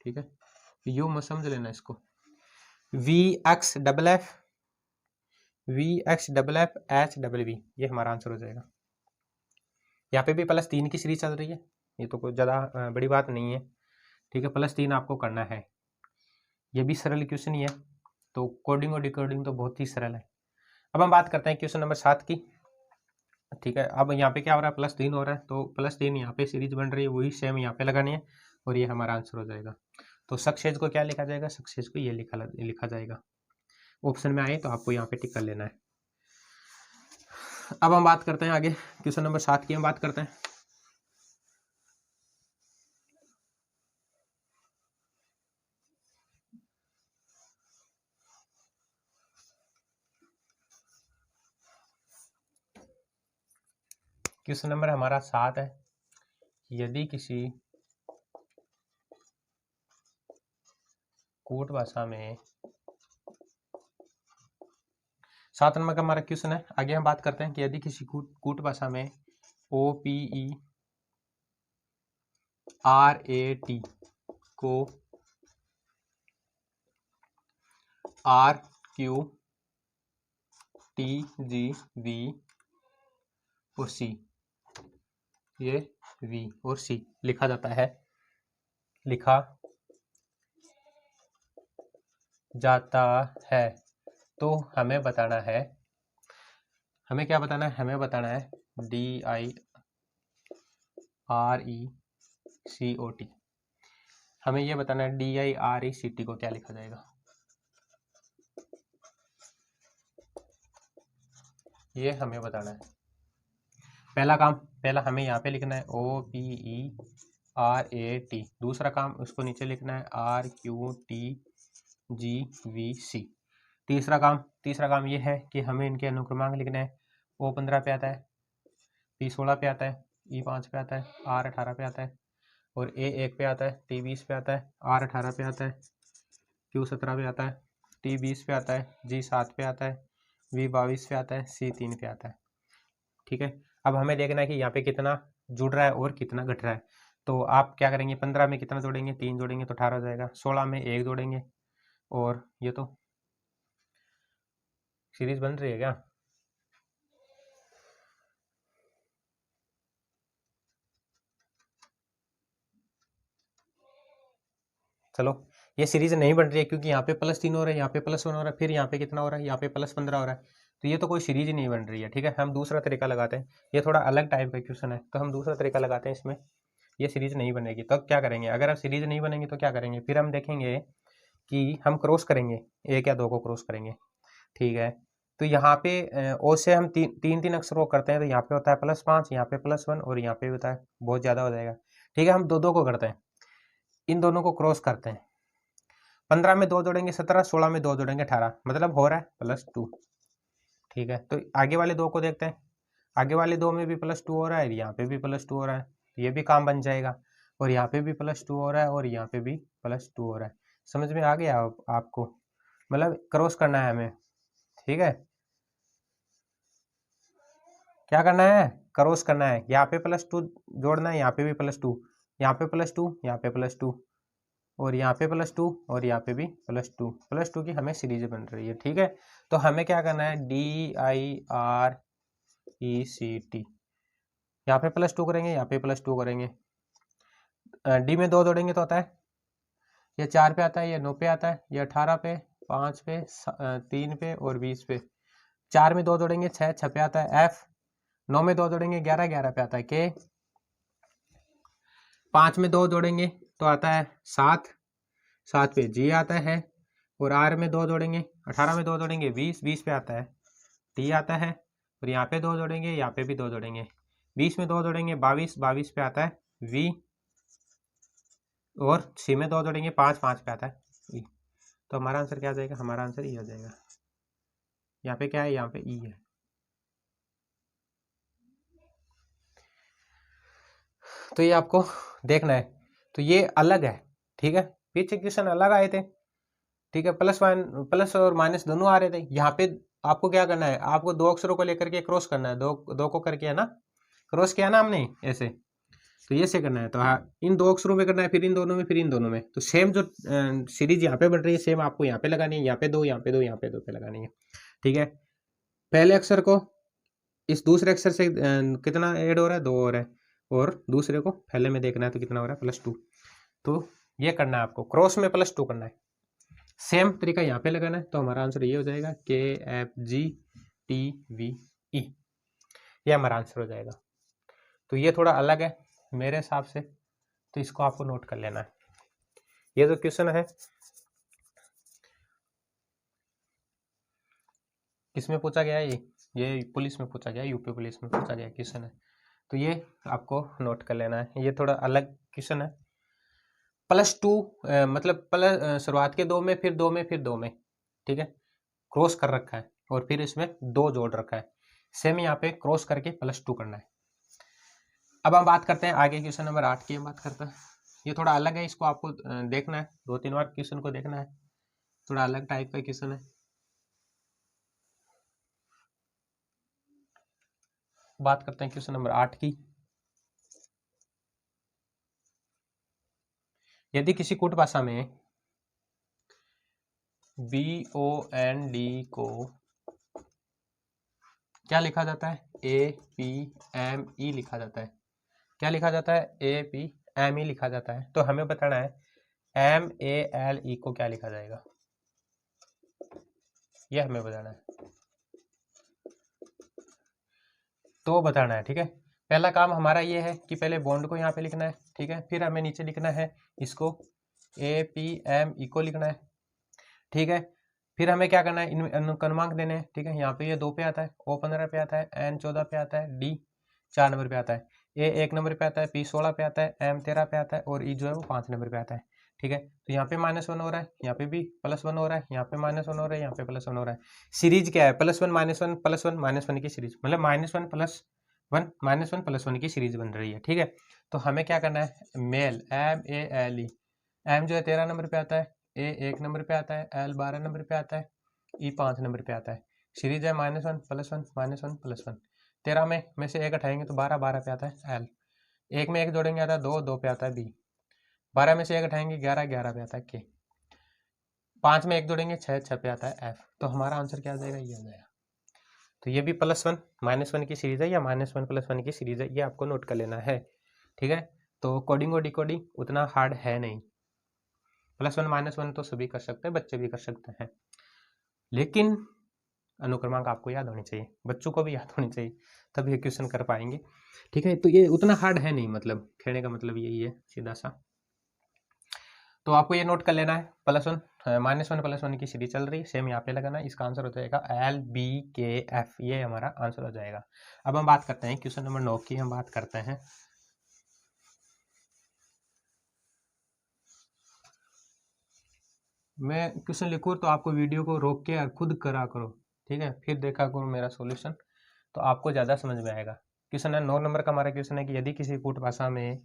ठीक है, यू मत समझ लेना इसको। VX डबल F HWV, ये हमारा आंसर हो जाएगा। यहाँ पे भी +3 की सीरीज चल रही है, ये तो कोई ज़्यादा बड़ी बात नहीं है। ठीक है, +3 आपको करना है। ये भी सरल क्वेश्चन ही है, तो कोडिंग और डिकोडिंग तो बहुत ही सरल है। अब हम बात करते हैं क्वेश्चन नंबर 7 की। ठीक है, अब यहाँ पे क्या हो रहा है, +3 हो रहा है, तो +3 यहाँ पे सीरीज बन रही है, वही सेम यहाँ पे लगानी है और ये हमारा आंसर हो जाएगा। तो सक्सेस को क्या लिखा जाएगा, सक्सेस को ये लिखा जाएगा। ऑप्शन में आए तो आपको यहाँ पे टिक कर लेना है। अब हम बात करते हैं आगे, क्वेश्चन नंबर 7 की हम बात करते हैं। क्वेश्चन नंबर हमारा 7 है। यदि किसी कूट भाषा में, 7 नंबर का हमारा क्वेश्चन है। आगे हम बात करते हैं कि यदि किसी कूट भाषा में OPERAT को RQTGV और C, ये V और C लिखा जाता है, तो हमें बताना है, हमें क्या बताना है, हमें बताना है DIRECOT। हमें ये बताना है DIRECT को क्या लिखा जाएगा, ये हमें बताना है। पहला हमें यहाँ पे लिखना है OPERAT। दूसरा काम उसको नीचे लिखना है RQTGVC। तीसरा काम ये है कि हमें इनके अनुक्रमांक लिखने हैं। O15 पे आता है, P16 पे आता है, E5 पे आता है, R18 पे आता है और A1 पे आता है, T20 पे आता है, R18 पे आता है, Q17 पे आता है, T20 पे आता है, G7 पे आता है, V22 पे आता है, C3 पे आता है। ठीक है, अब हमें देखना है कि यहाँ पे कितना जुड़ रहा है और कितना घट रहा है। तो आप क्या करेंगे, 15 में कितना जोड़ेंगे, 3 जोड़ेंगे तो 18 हो जाएगा। 16 में 1 जोड़ेंगे, और ये तो सीरीज बन रही है क्या? चलो, ये सीरीज नहीं बन रही है क्योंकि यहाँ पे +3 हो रहा है, यहाँ पे +1 हो रहा है, फिर यहाँ पे कितना हो रहा है, यहाँ पे +15 हो रहा है। तो ये तो कोई सीरीज ही नहीं बन रही है। ठीक है, हम दूसरा तरीका लगाते हैं। ये थोड़ा अलग टाइप का क्वेश्चन है, तो हम दूसरा तरीका लगाते हैं इसमें। ये सीरीज नहीं बनेगी तो क्या करेंगे, अगर आप सीरीज नहीं बनेंगे तो क्या करेंगे, फिर हम देखेंगे कि हम क्रॉस करेंगे, 1 या 2 को क्रॉस करेंगे। ठीक है, तो यहाँ पे ओ से हम तीन तीन अक्षर को करते हैं, तो यहाँ पे होता है +5, यहाँ पे +1, और यहाँ पे होता है, बहुत ज़्यादा हो जाएगा। ठीक है, हम 2 को करते हैं, इन दोनों को क्रॉस करते हैं। 15 में 2 जोड़ेंगे 17, 16 में 2 जोड़ेंगे 18, मतलब हो रहा है +2। ठीक है, तो आगे वाले 2 को देखते हैं। आगे वाले 2 में भी +2 हो रहा है, यहाँ पे भी +2 हो रहा है, तो ये भी काम बन जाएगा। और यहाँ पे भी +2 हो रहा है, और यहाँ पे भी +2 हो रहा है। समझ में आ गया आपको? मतलब क्रॉस करना है हमें। ठीक है, क्या करना है, क्रॉस करना है। यहाँ पे +2 जोड़ना है, यहाँ पे भी +2, यहाँ पे +2, यहाँ पे +2, और यहाँ पे +2, और यहाँ पे भी +2 की हमें सीरीज बन रही है। ठीक है, तो हमें क्या करना है, DIRECT, यहाँ पे +2 करेंगे, यहाँ पे +2 करेंगे। डी में 2 जोड़ेंगे तो होता है, ये 4 पे आता है, ये 9 पे आता है, ये 18 पे, 5 पे, 3 पे और 20 पे। 4 में 2 जोड़ेंगे 6, 6 पे आता है F। 9 में 2 जोड़ेंगे 11, 11 पे आता है K। 5 में 2 जोड़ेंगे तो आता है 7, 7 पे G आता है। और R में 2 जोड़ेंगे, 18 में 2 जोड़ेंगे 20, 20 पे आता है T आता है। और यहाँ पे 2 जोड़ेंगे, यहाँ पे भी 2 जोड़ेंगे, 20 में 2 जोड़ेंगे 22, 22 पे आता है V। और C में 2 जोड़ेंगे 5, 5 पे आता है E। तो हमारा आंसर क्या आ जाएगा, हमारा आंसर E हो जाएगा। यहाँ पे क्या है, यहाँ पे E है। तो ये आपको देखना है, तो ये अलग है। ठीक है, पीछे क्वेश्चन अलग आए थे। ठीक है, प्लस और माइनस दोनों आ रहे थे। यहाँ पे आपको क्या करना है, आपको 2 अक्षरों को लेकर के क्रॉस करना है, दो को करके, है ना, क्रॉस किया ना हमने ऐसे, तो ये से करना है। तो हाँ, इन 2 अक्षरों में करना है, फिर इन दोनों में, फिर इन दोनों में। तो सेम जो सीरीज यहाँ पे बन रही है, सेम आपको यहाँ पे लगानी है, यहाँ पे 2, यहाँ पे 2, यहाँ पे 2 पे लगानी है। ठीक है, पहले अक्षर को इस दूसरे अक्षर से कितना ऐड हो रहा है, 2 हो रहा है, और दूसरे को पहले में देखना है तो कितना हो रहा है, +2। तो ये करना है आपको, क्रॉस में +2 करना है। सेम तरीका यहाँ पे लगाना है, तो हमारा आंसर ये हो जाएगा KFGTVE, ये हमारा आंसर हो जाएगा। तो ये थोड़ा अलग है मेरे हिसाब से, तो इसको आपको नोट कर लेना है। ये जो क्वेश्चन है, किसमें पूछा गया है, ये पुलिस में पूछा गया, यूपी पुलिस में पूछा गया क्वेश्चन है। तो ये आपको नोट कर लेना है, ये थोड़ा अलग क्वेश्चन है। +2 मतलब शुरुआत के 2 में, फिर 2 में, फिर 2 में। ठीक है, क्रॉस कर रखा है, और फिर इसमें 2 जोड़ रखा है। सेम यहाँ पे क्रॉस करके +2 करना है। अब हम बात करते हैं आगे, क्वेश्चन नंबर 8 की हम बात करते हैं। ये थोड़ा अलग है, इसको आपको देखना है, 2-3 बार क्वेश्चन को देखना है, थोड़ा अलग टाइप का क्वेश्चन है। बात करते हैं क्वेश्चन नंबर 8 की। यदि किसी कूट भाषा में BOND को क्या लिखा जाता है, APME लिखा जाता है। क्या लिखा जाता है, APME लिखा जाता है। तो हमें बताना है MALE को क्या लिखा जाएगा, ये हमें बताना है, तो बताना है। ठीक है, पहला काम हमारा ये है कि पहले बॉन्ड को यहाँ पे लिखना है। ठीक है, फिर हमें नीचे लिखना है इसको APME को लिखना है। ठीक है, फिर हमें क्या करना है, इन अनुक्रमांक देने हैं। ठीक है, यहाँ पे ये 2 पे आता है, O 15 पे आता है, N 14 पे आता है, D 4 नंबर पे आता है, A 1 नंबर पे आता है, P 16 पे आता है, M 13 पे आता है, और E जो है वो 5 नंबर पे आता है। ठीक है, तो यहाँ पे -1 हो रहा है, यहाँ पे भी +1 हो रहा है, यहाँ पे -1 हो रहा है, यहाँ पे +1 हो रहा है। सीरीज क्या है, +1 -1 +1 -1 की सीरीज, मतलब -1 +1 -1 की सीरीज बन रही है। ठीक है, तो हमें क्या करना है, मेल MALE, M जो है 13 नंबर पे आता है, A 1 नंबर पे आता है, L 12 नंबर पे आता है, E 5 नंबर पे आता है। सीरीज है -1 +1 -1 +1। 13 में से 1 हटाएंगे तो 12, 12 पे आता है L। एक में एक जोड़ेंगे आता है 2, 2 पे आता है बी। 12 में से एक उठाएंगे 11, 11 पे आता है के। 5 में एक जोड़ेंगे 6, 6 पे आता है एफ। तो हमारा आंसर क्या आ जाएगा, ये आ जाएगा। तो ये भी +1 -1 की सीरीज है या -1 + 1 की सीरीज है, ये आपको नोट कर लेना है, ठीक है। तो कोडिंग और डिकोडिंग उतना हार्ड है नहीं, +1 -1 तो सभी कर सकते हैं, बच्चे भी कर सकते हैं, लेकिन अनुक्रमांक आपको याद होनी चाहिए, बच्चों को भी याद होनी चाहिए, तब ये क्वेश्चन कर पाएंगे, ठीक है। तो ये उतना हार्ड है नहीं, मतलब कहने का मतलब यही है सीधा सा। तो आपको ये नोट कर लेना है, +1 -1 +1 की सीरीज चल रही है, सेम यहाँ पे लगाना है। इसका आंसर हो जाएगा LBKF, ये हमारा आंसर हो जाएगा। अब हम बात करते हैं क्वेश्चन नंबर 9 की, हम बात करते हैं। मैं क्वेश्चन लिखूँ तो आपको वीडियो को रोक के और खुद करा करो, ठीक है, फिर देखा करो मेरा सॉल्यूशन, तो आपको ज़्यादा समझ में आएगा। क्वेश्चन है 9 नंबर का हमारा क्वेश्चन है कि यदि किसी कूट भाषा में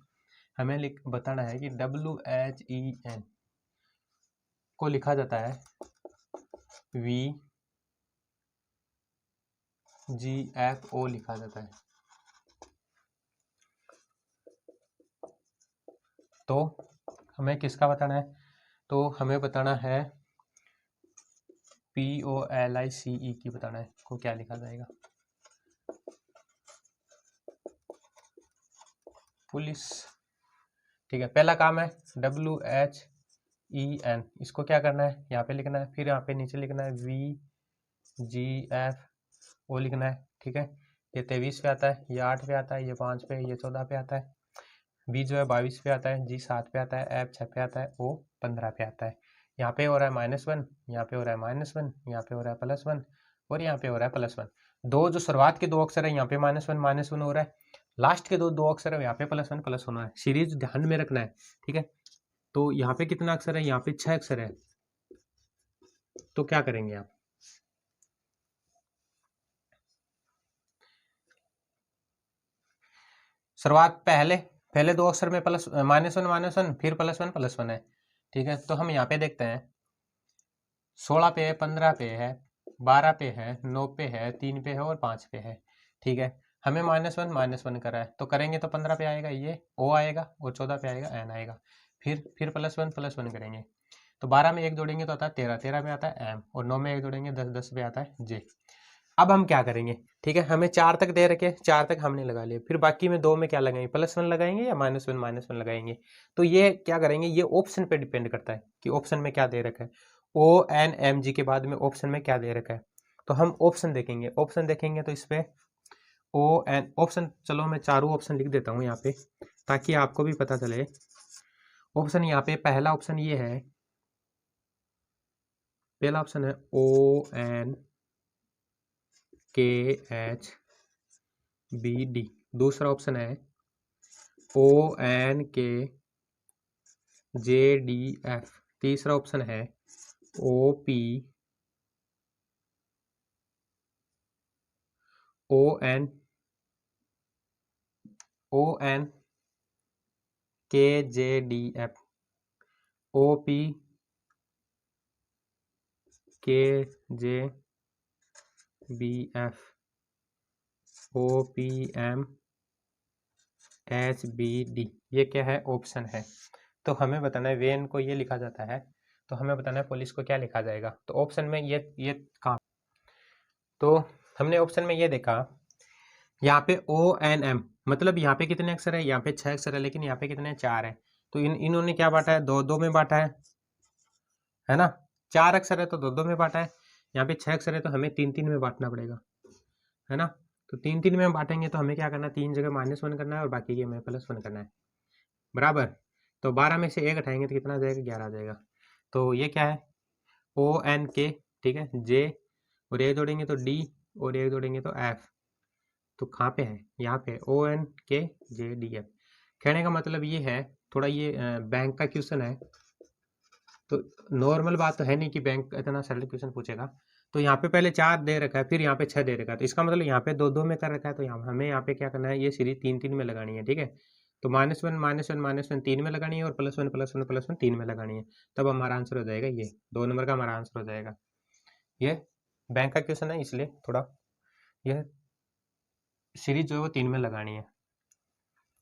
हमें बताना है कि WHEN को लिखा जाता है VGFO लिखा जाता है, तो हमें किसका बताना है, तो हमें बताना है POLICE की बताना है, को क्या लिखा जाएगा, पुलिस, ठीक है। पहला काम है WHEN, इसको क्या करना है, यहाँ पे लिखना है, फिर यहाँ पे नीचे लिखना है VGFO लिखना है, ठीक है। ये 23 पे आता है, ये 8 पे आता है, ये 5 पे, ये 14 पे आता है, B जो है 22 पे आता है, G 7 पे आता है, F 6 पे आता है, O 15 पे आता है। यहाँ पे हो रहा है -1, यहाँ पे हो रहा है -1, यहाँ पे हो रहा है +1 और यहाँ पे हो रहा है +1। दो जो शुरुआत के 2 अक्षर है यहाँ पे -1 हो रहा है, लास्ट के दो अक्षर है यहाँ पे +1 होना है। सीरीज ध्यान में रखना है, ठीक है। तो यहाँ पे कितना अक्षर है, यहाँ पे 6 अक्षर है, तो क्या करेंगे आप, शुरुआत पहले 2 अक्षर में -1 फिर +1 है, ठीक है। तो हम यहाँ पे देखते हैं 16 पे है, 15 पे है, 12 पे है, 9 पे है, 3 पे है और 5 पे है, ठीक है। हमें -1 करा है, तो करेंगे तो 15 पे आएगा ये O आएगा और 14 पे आएगा N आएगा, फिर +1 करेंगे, तो 12 में एक जोड़ेंगे तो आता है 13, 13 पे आता है M और 9 में एक जोड़ेंगे 10, 10 पे आता है J। अब हम क्या करेंगे, ठीक है, हमें 4 तक दे रखे, 4 तक हमने लगा लिए, फिर बाकी में 2 में क्या लगाएंगे, +1 लगाएंगे या -1 लगाएंगे। तो ये क्या करेंगे, ये ऑप्शन पे डिपेंड करता है कि ऑप्शन में क्या दे रखा है, ONMG के बाद में ऑप्शन में क्या दे रखा है। तो हम ऑप्शन देखेंगे तो इस पे ON ऑप्शन, चलो मैं चारों ऑप्शन लिख देता हूँ यहाँ पे ताकि आपको भी पता चले। ऑप्शन यहाँ पे पहला ऑप्शन ये है, पहला ऑप्शन है ONKHBD, दूसरा ऑप्शन है ONKJDF, तीसरा ऑप्शन है ONKJDF, OPKJBF, OPMHBD, ये क्या है, ऑप्शन है। तो हमें बताना है वेन को ये लिखा जाता है, तो हमें बताना है पुलिस को क्या लिखा जाएगा। तो ऑप्शन में ये कहाँ, तो हमने ऑप्शन में ये देखा, यहाँ पे ONM मतलब यहाँ पे कितने अक्षर है, यहाँ पे 6 अक्षर है, लेकिन यहाँ पे कितने 4 है, तो इन्होंने क्या बांटा है, 2 में बांटा है ना। 4 अक्षर है तो 2 में बांटा है, यहाँ पे 6 अक्षर है तो हमें 3 में बांटना पड़ेगा, है ना। तो 3 में बांटेंगे तो हमें क्या करना है, 3 जगह -1 करना है और बाकी की हमें +1 करना है, बराबर। तो 12 में से 1 हटाएंगे तो कितना आ जाएगा, 11 आ जाएगा। तो ये क्या है, ONK, ठीक है, J और एक जोड़ेंगे तो D और एक जोड़ेंगे तो F, तो कहाँ पे है, यहाँ पे ONKJDF। कहने का मतलब ये है, थोड़ा ये बैंक का क्वेश्चन है, तो नॉर्मल बात तो है नहीं कि बैंक इतना सरल क्वेश्चन पूछेगा। तो यहाँ पे पहले 4 दे रखा है, फिर यहाँ पे 6 दे रखा है, तो इसका मतलब यहाँ पे 2 में कर रखा है, तो यहाँ हमें यहाँ पे क्या करना है, ये सीरीज 3 में लगानी है, ठीक है। तो -1 3 में लगानी है और +1 3 में लगानी है, तब हमारा आंसर हो जाएगा ये 2 नंबर का हमारा आंसर हो जाएगा। ये बैंक का क्वेश्चन है इसलिए थोड़ा यह सीरीज जो है वो 3 में लगानी है।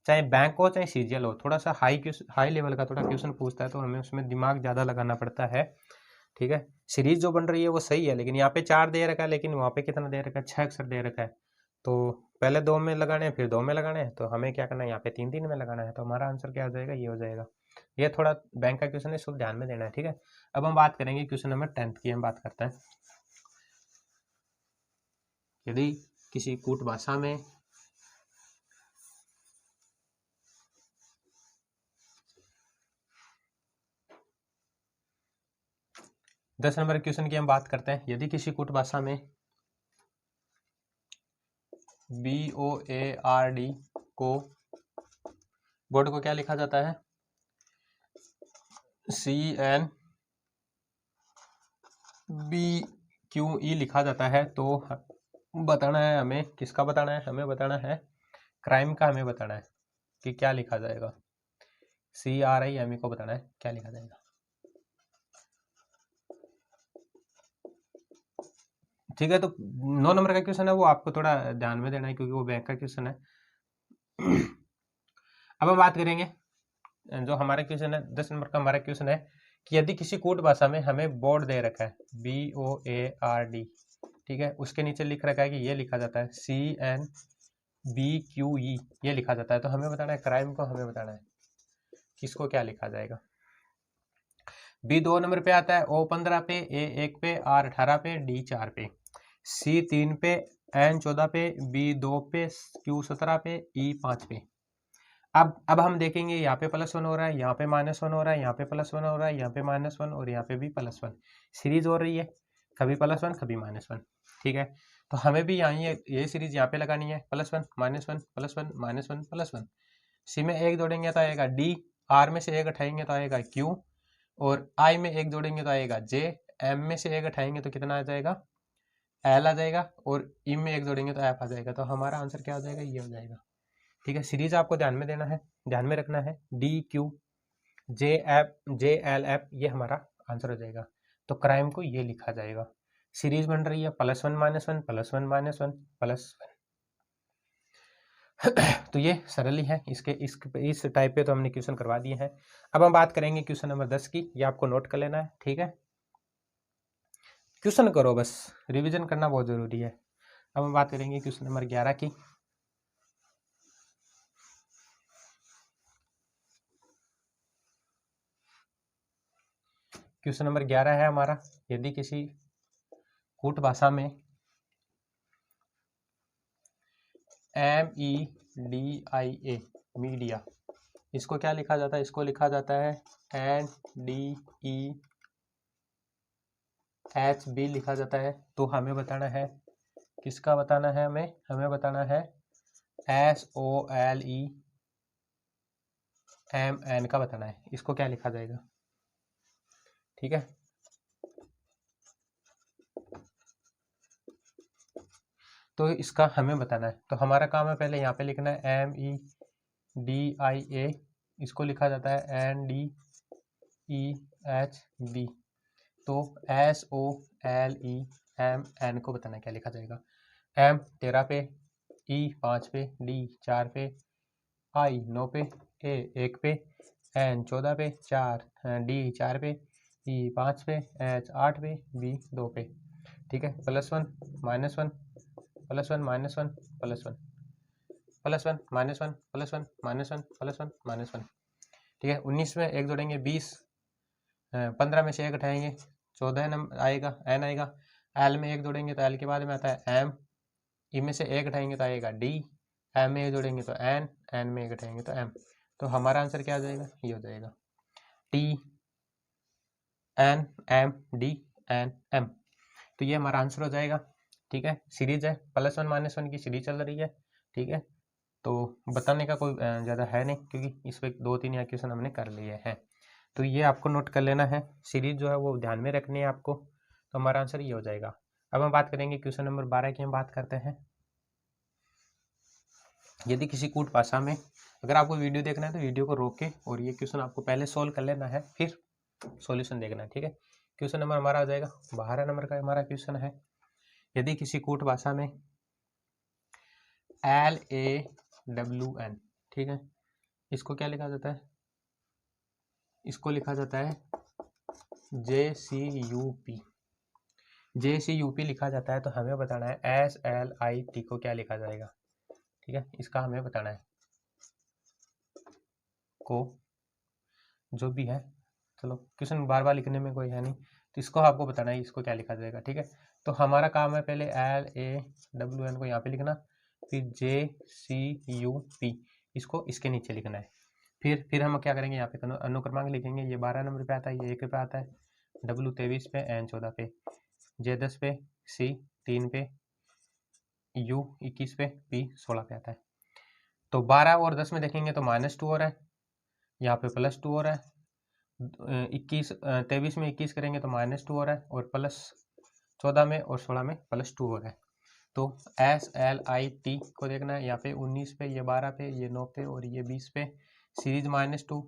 चाहे बैंक हो चाहे सीजीएल हो, थोड़ा सा हाई लेवल का थोड़ा क्वेश्चन पूछता है तो हमें उसमें दिमाग ज़्यादा लगाना पड़ता है। ठीक है, सीरीज जो बन रही है वो सही है, लेकिन यहाँ पे 4 दे रखा है, लेकिन वहाँ पे कितना दे रखा है, 6 अक्षर दे रखा है। तो पहले 2 में लगाने हैं, फिर 2 में लगाने हैं, तो हमें क्या करना है, यहाँ पे 3 में लगाना है। तो हमारा आंसर क्या हो जाएगा, ये हो जाएगा। ये थोड़ा बैंक का क्वेश्चन है, इसको ध्यान में देना है। ठीक है, अब हम बात करेंगे क्वेश्चन नंबर 10 की। हम बात करते हैं, यदि किसी कूट भाषा में दस नंबर क्वेश्चन की हम बात करते हैं। यदि किसी कूट भाषा में BOARD को बोर्ड को क्या लिखा जाता है, CNBQE लिखा जाता है, तो बताना है हमें, किसका बताना है, हमें बताना है क्राइम का, हमें बताना है कि क्या लिखा जाएगा। CRIME को बताना है क्या लिखा जाएगा। ठीक है, तो 9 नंबर का क्वेश्चन है वो आपको थोड़ा ध्यान में देना है, क्योंकि वो बैंक का क्वेश्चन है। अब हम बात करेंगे, जो हमारा क्वेश्चन है 10 नंबर का हमारा क्वेश्चन है कि यदि किसी कूट भाषा में हमें बोर्ड दे रखा है BOARD, ठीक है, उसके नीचे लिख रखा है कि ये लिखा जाता है CNBQE, ये लिखा जाता है, तो हमें बताना है क्राइम को, हमें बताना है किसको क्या लिखा जाएगा। B 2 नंबर पे आता है, O 15 पे, A 1 पे, R 18 पे, D 4 पे, C 3 पे, N 14 पे, B 2 पे, Q 17 पे, E 5 पे। अब हम देखेंगे, यहाँ पे +1 हो रहा है, यहाँ पे -1 हो रहा है, यहाँ पे +1 हो रहा है, यहाँ पे -1 और यहाँ पे भी +1 सीरीज हो रही है, कभी +1 कभी -1। ठीक है, तो हमें भी यहाँ ये सीरीज यहाँ पे लगानी है, +1 -1 +1 -1 +1। सी में 1 जोड़ेंगे तो आएगा D, R में से 1 उठाएंगे तो आएगा Q, और I में 1 जोड़ेंगे तो आएगा J, M में से 1 उठाएंगे तो कितना आ जाएगा, L आ जाएगा, और E में 1 जोड़ेंगे तो F आ जाएगा। तो हमारा आंसर क्या हो जाएगा, ये हो जाएगा। ठीक है, सीरीज आपको ध्यान में देना है, ध्यान में रखना है, DQJLF ये हमारा आंसर हो जाएगा। तो क्राइम को ये लिखा जाएगा। सीरीज बन रही है +1 -1 +1 -1 +1। तो ये सरल ही है, इस टाइप पे तो हमने क्वेश्चन करवा दिए हैं। अब हम बात करेंगे क्वेश्चन नंबर 10 की, ये आपको नोट कर लेना है। ठीक है, क्वेश्चन करो, बस रिवीजन करना बहुत जरूरी है। अब हम बात करेंगे क्वेश्चन नंबर 11 की। क्वेश्चन नंबर 11 है हमारा, यदि किसी कूट भाषा में MEDIA मीडिया, इसको क्या लिखा जाता है, इसको लिखा जाता है NDEHB लिखा जाता है। तो हमें बताना है, किसका बताना है, हमें बताना है SOLEMN का बताना है, इसको क्या लिखा जाएगा। ठीक है, तो इसका हमें बताना है। तो हमारा काम है पहले यहाँ पे लिखना है MEDIA, इसको लिखा जाता है NDEHB। तो SOLEMN को बताना है क्या लिखा जाएगा। M 13 पे, E 5 पे, D 4 पे, I 9 पे, A 1 पे, N 14 पे, D 4 पे, E 5 पे, H 8 पे, B 2 पे। ठीक है, +1 -1 +1 -1 +1 +1 -1 +1 -1 +1 -1। ठीक है, 19 में 1 जोड़ेंगे 20, 15 में से 1 उठाएंगे 14 नंबर आएगा, N आएगा। L में 1 जोड़ेंगे तो L के बाद में आता है M, E में से 1 उठाएंगे तो आएगा D, M में 1 जोड़ेंगे तो N, N में 1 उठाएंगे तो M। तो हमारा आंसर क्या हो जाएगा, ये हो जाएगा TNMDNM। तो ये हमारा आंसर हो जाएगा। ठीक है, सीरीज है, +1 -1 की सीरीज चल रही है। ठीक है, तो बताने का कोई ज़्यादा है नहीं, क्योंकि इस पर 2-3 या क्वेश्चन हमने कर लिए हैं। तो ये आपको नोट कर लेना है, सीरीज जो है वो ध्यान में रखनी है आपको। तो हमारा आंसर ये हो जाएगा। अब हम बात करेंगे क्वेश्चन नंबर 12 की, हम बात करते हैं, यदि किसी कूट भाषा में, अगर आपको वीडियो देखना है तो वीडियो को रोक के और ये क्वेश्चन आपको पहले सोल्व कर लेना है, फिर सॉल्यूशन देखना है। ठीक है, क्वेश्चन नंबर हमारा आ जाएगा 12 नंबर का हमारा क्वेश्चन है, यदि किसी कूट भाषा में LAWN, ठीक है, इसको क्या लिखा जाता है, इसको लिखा जाता है JCUP। JCUP लिखा जाता है तो हमें बताना है SLIT को क्या लिखा जाएगा। ठीक है, इसका हमें बताना है को जो भी है, चलो क्वेश्चन बार बार लिखने में कोई है नहीं, तो इसको आपको बताना है इसको क्या लिखा जाएगा। ठीक है, तो हमारा काम है पहले LAWN को यहाँ पे लिखना, फिर JCUP इसको इसके नीचे लिखना है। फिर हम क्या करेंगे, यहाँ पे अनुक्रमांक लिखेंगे। ये 12 नंबर पे आता है, ये 1 पे आता है, W 23 पे, N 14 पे, J 10 पे, C 3 पे, U 21 पे, P 16 पे आता है। तो 12 और 10 में देखेंगे तो -2 हो रहा है, यहाँ पे +2 हो रहा है, 23 में 21 करेंगे तो -2 हो रहा है, और +14 में और 16 में +2 हो रहा है। तो SLIT को देखना है, यहाँ पे 19 पे, ये 12 पे, ये 9 पे और ये 20 पे, सीरीज -2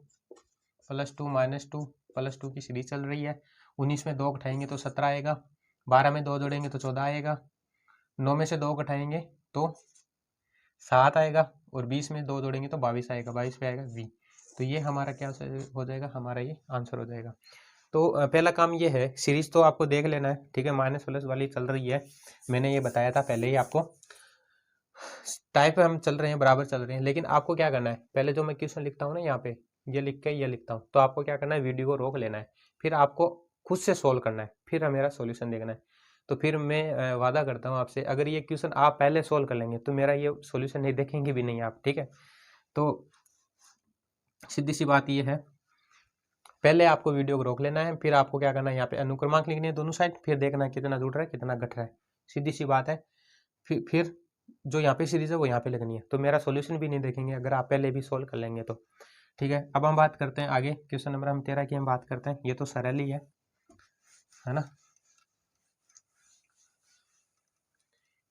+2 -2 +2 की सीरीज चल रही है। 19 में 2 घटाएंगे तो 17 आएगा, 12 में 2 जोड़ेंगे तो 14 आएगा, 9 में से 2 घटाएंगे तो 7 आएगा, और 20 में 2 जोड़ेंगे तो 22 आएगा, 22 पे आएगा V। तो ये हमारा क्या हो जाएगा, हमारा ये आंसर हो जाएगा। तो पहला काम ये है, सीरीज तो आपको देख लेना है। ठीक है, माइनस प्लस वाली चल रही है, मैंने ये बताया था पहले ही आपको, टाइप हम चल रहे हैं, बराबर चल रहे हैं। लेकिन आपको क्या करना है, पहले जो मैं क्वेश्चन लिखता हूँ ना, यहाँ पे ये लिख के ये लिखता हूँ, तो आपको क्या करना है, वीडियो को रोक लेना है, फिर आपको खुद से सोल्व करना है, फिर मेरा सॉल्यूशन देखना है। तो फिर मैं वादा करता हूँ आपसे, अगर ये क्वेश्चन आप पहले सोल्व कर लेंगे तो मेरा ये सॉल्यूशन नहीं देखेंगे भी नहीं आप। ठीक है, तो सीधी सी बात ये है, पहले आपको वीडियो को रोक लेना है, फिर आपको क्या करना है, यहाँ पे अनुक्रमांक लिखने हैं दोनों साइड, फिर देखना है कितना जुड़ रहा है कितना घट रहा है, सीधी सी बात है। फिर जो यहाँ पे सीरीज है वो यहाँ पे लगनी है, तो मेरा सॉल्यूशन भी नहीं देखेंगे अगर आप पहले भी सोल्व कर लेंगे तो। ठीक है, अब हम बात करते हैं आगे, क्वेश्चन नंबर हम 13 की हम बात करते हैं। ये तो सरल ही है ना।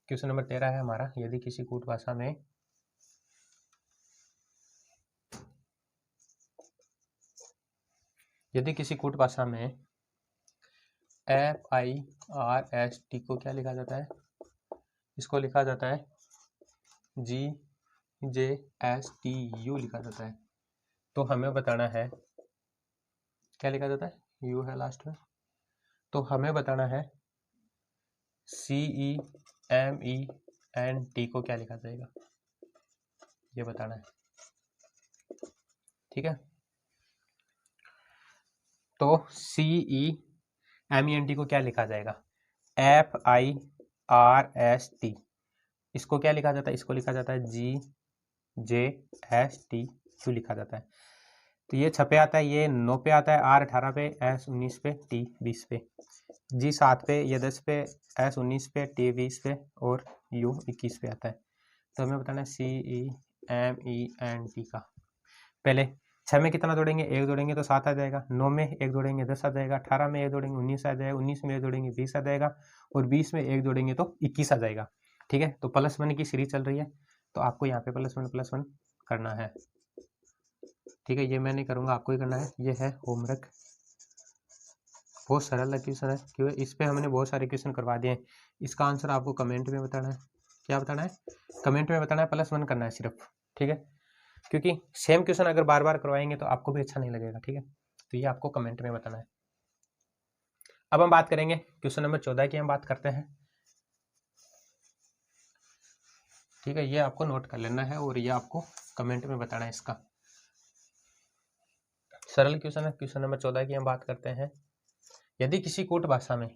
क्वेश्चन नंबर 13 है हमारा, यदि किसी कूट भाषा में FIRST को क्या लिखा जाता है, इसको लिखा जाता है GJSTU लिखा जाता है। तो हमें बताना है क्या लिखा जाता है, U है लास्ट में, तो हमें बताना है CEMENT को क्या लिखा जाएगा, ये बताना है। ठीक है, तो CEMENT को क्या लिखा जाएगा, FIRST, इसको क्या लिखा जाता है, इसको लिखा जाता है GJSTU लिखा जाता है। तो ये 6 पे आता है, ये 9 पे आता है, R 18 पे, S 19 पे, T 20 पे, G 7 पे, ये 10 पे, S 19 पे, T 20 पे और U 21 पे आता है। तो हमें बताना है CEMENT का। पहले 6 में कितना जोड़ेंगे, 1 जोड़ेंगे तो 7 आ जाएगा, 9 में 1 जोड़ेंगे 10 आ जाएगा, 18 में 1 जोड़ेंगे 19 आ जाएगा, 19 में 1 जोड़ेंगे 20 आ जाएगा, और 20 में 1 जोड़ेंगे तो 21 आ जाएगा। ठीक है, तो +1 की सीरीज चल रही है, तो आपको यहाँ पे +1 करना है। ठीक है, ये मैं नहीं करूँगा, आपको ही करना है, ये है होमवर्क। बहुत सरल क्वेश्चन है, क्यों इस पे हमने बहुत सारे क्वेश्चन करवा दिए हैं। इसका आंसर आपको कमेंट में बताना है। क्या बताना है, कमेंट में बताना है, +1 करना है सिर्फ। ठीक है, क्योंकि सेम क्वेश्चन अगर बार बार करवाएंगे तो आपको भी अच्छा नहीं लगेगा। ठीक है, तो ये आपको कमेंट में बताना है। अब हम बात करेंगे क्वेश्चन नंबर 14 की, हम बात करते हैं। ठीक है, ये आपको नोट कर लेना है और ये आपको कमेंट में बताना है। इसका सरल क्वेश्चन है, क्वेश्चन नंबर 14 की हम बात करते हैं। यदि किसी कूट भाषा में,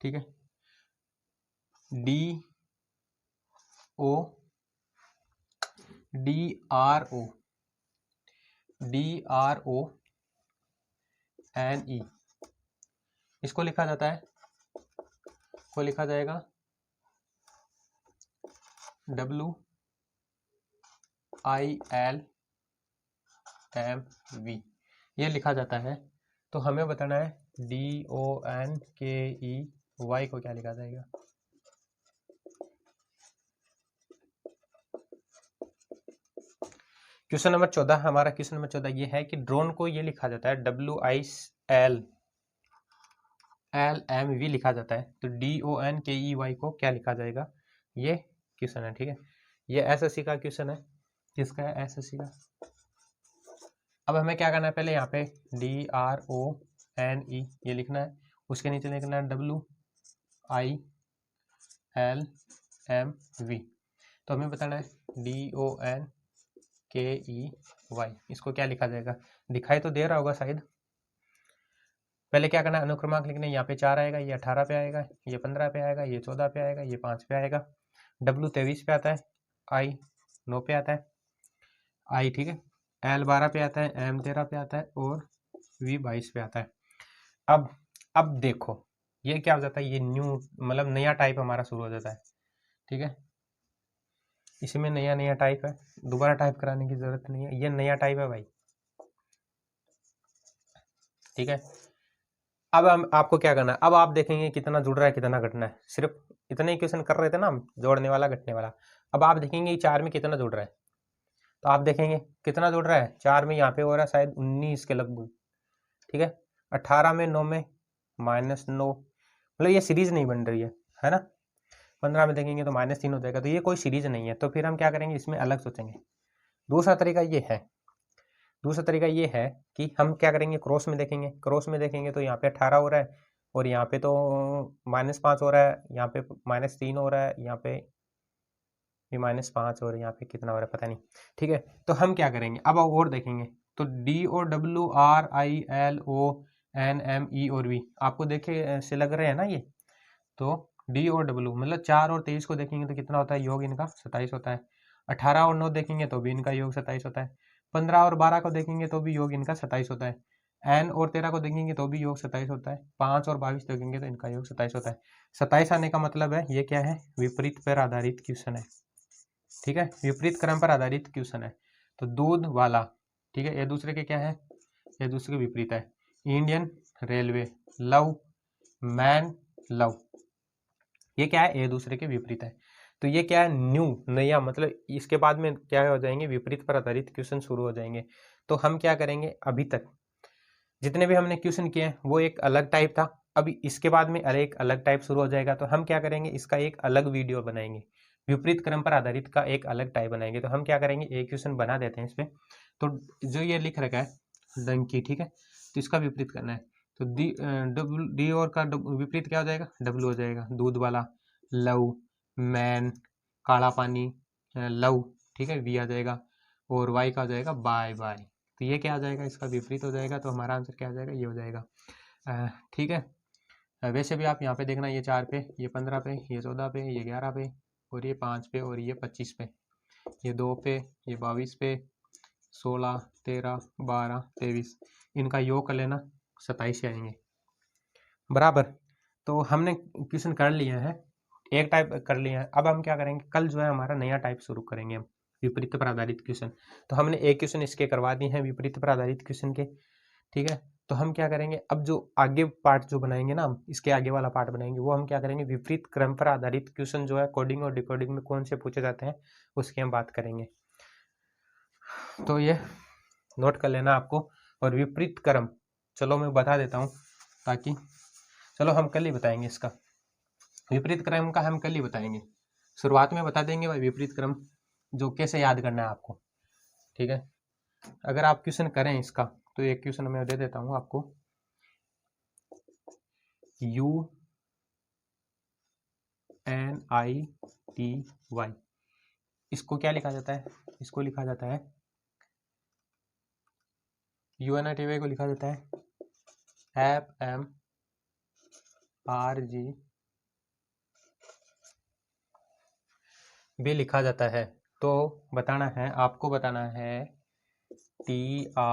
ठीक है, DRONE इसको लिखा जाता है, को लिखा जाएगा WILMV, ये लिखा जाता है। तो हमें बताना है DONKEY को क्या लिखा जाएगा। क्वेश्चन नंबर 14, हमारा क्वेश्चन नंबर 14 ये है कि ड्रोन को ये लिखा जाता है WILMV लिखा जाता है, तो DONKEY को क्या लिखा जाएगा, ये क्वेश्चन है। ठीक है, ये SSC का क्वेश्चन है, किसका है, एस एस सी का। अब हमें क्या करना है, पहले यहाँ पे DRONE ये लिखना है, उसके नीचे लिखना है WILLMV। तो हमें बताना है DONKEY, इसको क्या लिखा जाएगा, दिखाई तो दे रहा होगा शायद। पहले क्या करना है, अनुक्रमांक लिखने, यहाँ पे 4 आएगा, ये 18 पे आएगा, ये 15 पे आएगा, ये 14 पे आएगा, ये 5 पे आएगा। W 23 पे आता है, I 9 पे आता है, I ठीक है, L 12 पे आता है, M 13 पे आता है और V 22 पे आता है। अब देखो ये क्या हो जाता है, ये न्यू मतलब नया टाइप हमारा शुरू हो जाता है, ठीक है। इसमें नया टाइप है, दोबारा टाइप कराने की जरूरत नहीं है, ये नया टाइप है भाई, ठीक है। अब हम आपको क्या करना है, अब आप देखेंगे कितना जुड़ रहा है कितना घटना है, सिर्फ इतने ही क्वेश्चन कर रहे थे ना हम, जोड़ने वाला घटने वाला। अब आप देखेंगे 4 में कितना जुड़ रहा है, तो आप देखेंगे कितना जुड़ रहा है, 4 में यहाँ पे हो रहा है शायद 19 के लगभग, ठीक है। 18 में 9 में -9, मतलब ये सीरीज नहीं बन रही है ना। 15 में देखेंगे तो -3 हो जाएगा, तो ये कोई सीरीज नहीं है। तो फिर हम क्या करेंगे, इसमें अलग सोचेंगे। दूसरा तरीका ये है कि हम क्या करेंगे, क्रॉस में देखेंगे। क्रॉस में देखेंगे तो यहाँ पे 18 हो रहा है और यहाँ पे तो -5 हो रहा है, यहाँ पे -3 हो रहा है, यहाँ पे भी -5 और यहाँ पे कितना हो रहा है पता नहीं, ठीक है। तो हम क्या करेंगे, अब और देखेंगे। तो DOWRILONME और V आपको देखे से लग रहे हैं ना ये। तो D और W मतलब 4 और 23 को देखेंगे तो कितना होता है, योग इनका 27 होता है। 18 और 9 देखेंगे तो भी इनका योग 27 होता है। 15 और 12 को देखेंगे तो भी योग इनका 27 होता है। N और 13 को देखेंगे तो भी योग 27 होता है। 5 और 22 देखेंगे तो इनका योग 27 होता है। 27 आने का मतलब है ये क्या है, विपरीत पर आधारित क्वेश्चन है, ठीक है। विपरीत क्रम पर आधारित क्वेश्चन है। तो दूध वाला, ठीक है, ये दूसरे के क्या है, ये दूसरे के विपरीत है। Indian railway, love man love, ये क्या है, ये दूसरे के विपरीत है। तो ये क्या है, नया मतलब इसके बाद में क्या हो जाएंगे, विपरीत पर आधारित क्वेश्चन शुरू हो जाएंगे। तो हम क्या करेंगे, अभी तक जितने भी हमने क्वेश्चन किए हैं वो एक अलग टाइप था, अभी इसके बाद में एक अलग टाइप शुरू हो जाएगा। तो हम क्या करेंगे, इसका एक अलग वीडियो बनाएंगे, विपरीत क्रम पर आधारित का एक अलग टाइप बनाएंगे। तो हम क्या करेंगे, एक क्वेश्चन बना देते हैं इस पे। तो जो ये लिख रखा है डंकी, ठीक है, तो इसका विपरीत करना है। तो डी और का विपरीत क्या हो जाएगा, डब्लू हो जाएगा। दूध वाला, लव मैन, काला पानी, लव, ठीक है, वी आ जाएगा। और वाई का हो जाएगा बाय बाय। तो ये क्या आ जाएगा, इसका विपरीत हो जाएगा। तो हमारा आंसर क्या आ जाएगा, ये हो जाएगा, ठीक है। वैसे भी आप यहाँ पे देखना, ये 4 पे, ये 15 पे, ये 14 पे, ये 11 पे और ये 5 पे और ये 25 पे, ये 2 पे, ये 22 पे, 16, 13, 12, 23, इनका योग कर लेना, 27 आएंगे बराबर। तो हमने क्वेश्चन कर लिया है, एक टाइप कर लिया है। अब हम क्या करेंगे, कल जो है हमारा नया टाइप शुरू करेंगे हम, विपरीत पर आधारित क्वेश्चन। तो हमने एक क्वेश्चन इसके करवा दिए हैं विपरीत पर आधारित क्वेश्चन के, ठीक है। तो हम क्या करेंगे, अब जो आगे पार्ट जो बनाएंगे ना हम, इसके आगे वाला पार्ट बनाएंगे, वो हम क्या करेंगे, विपरीत क्रम पर आधारित क्वेश्चन जो है कोडिंग और डिकोडिंग में कौन से पूछे जाते हैं उसकी हम बात करेंगे। तो ये नोट कर लेना आपको। और विपरीत क्रम चलो मैं बता देता हूँ, ताकि चलो हम कल ही बताएंगे इसका, विपरीत क्रम का हम कल ही बताएंगे। शुरुआत में बता देंगे भाई विपरीत क्रम जो कैसे याद करना है आपको, ठीक है। अगर आप क्वेश्चन करें इसका, तो एक क्वेश्चन मैं दे देता हूँ आपको, UNITY, इसको क्या लिखा जाता है, इसको लिखा जाता है, UNITY को लिखा जाता है FMRG भी लिखा जाता है। तो बताना है, आपको बताना है TRANUI,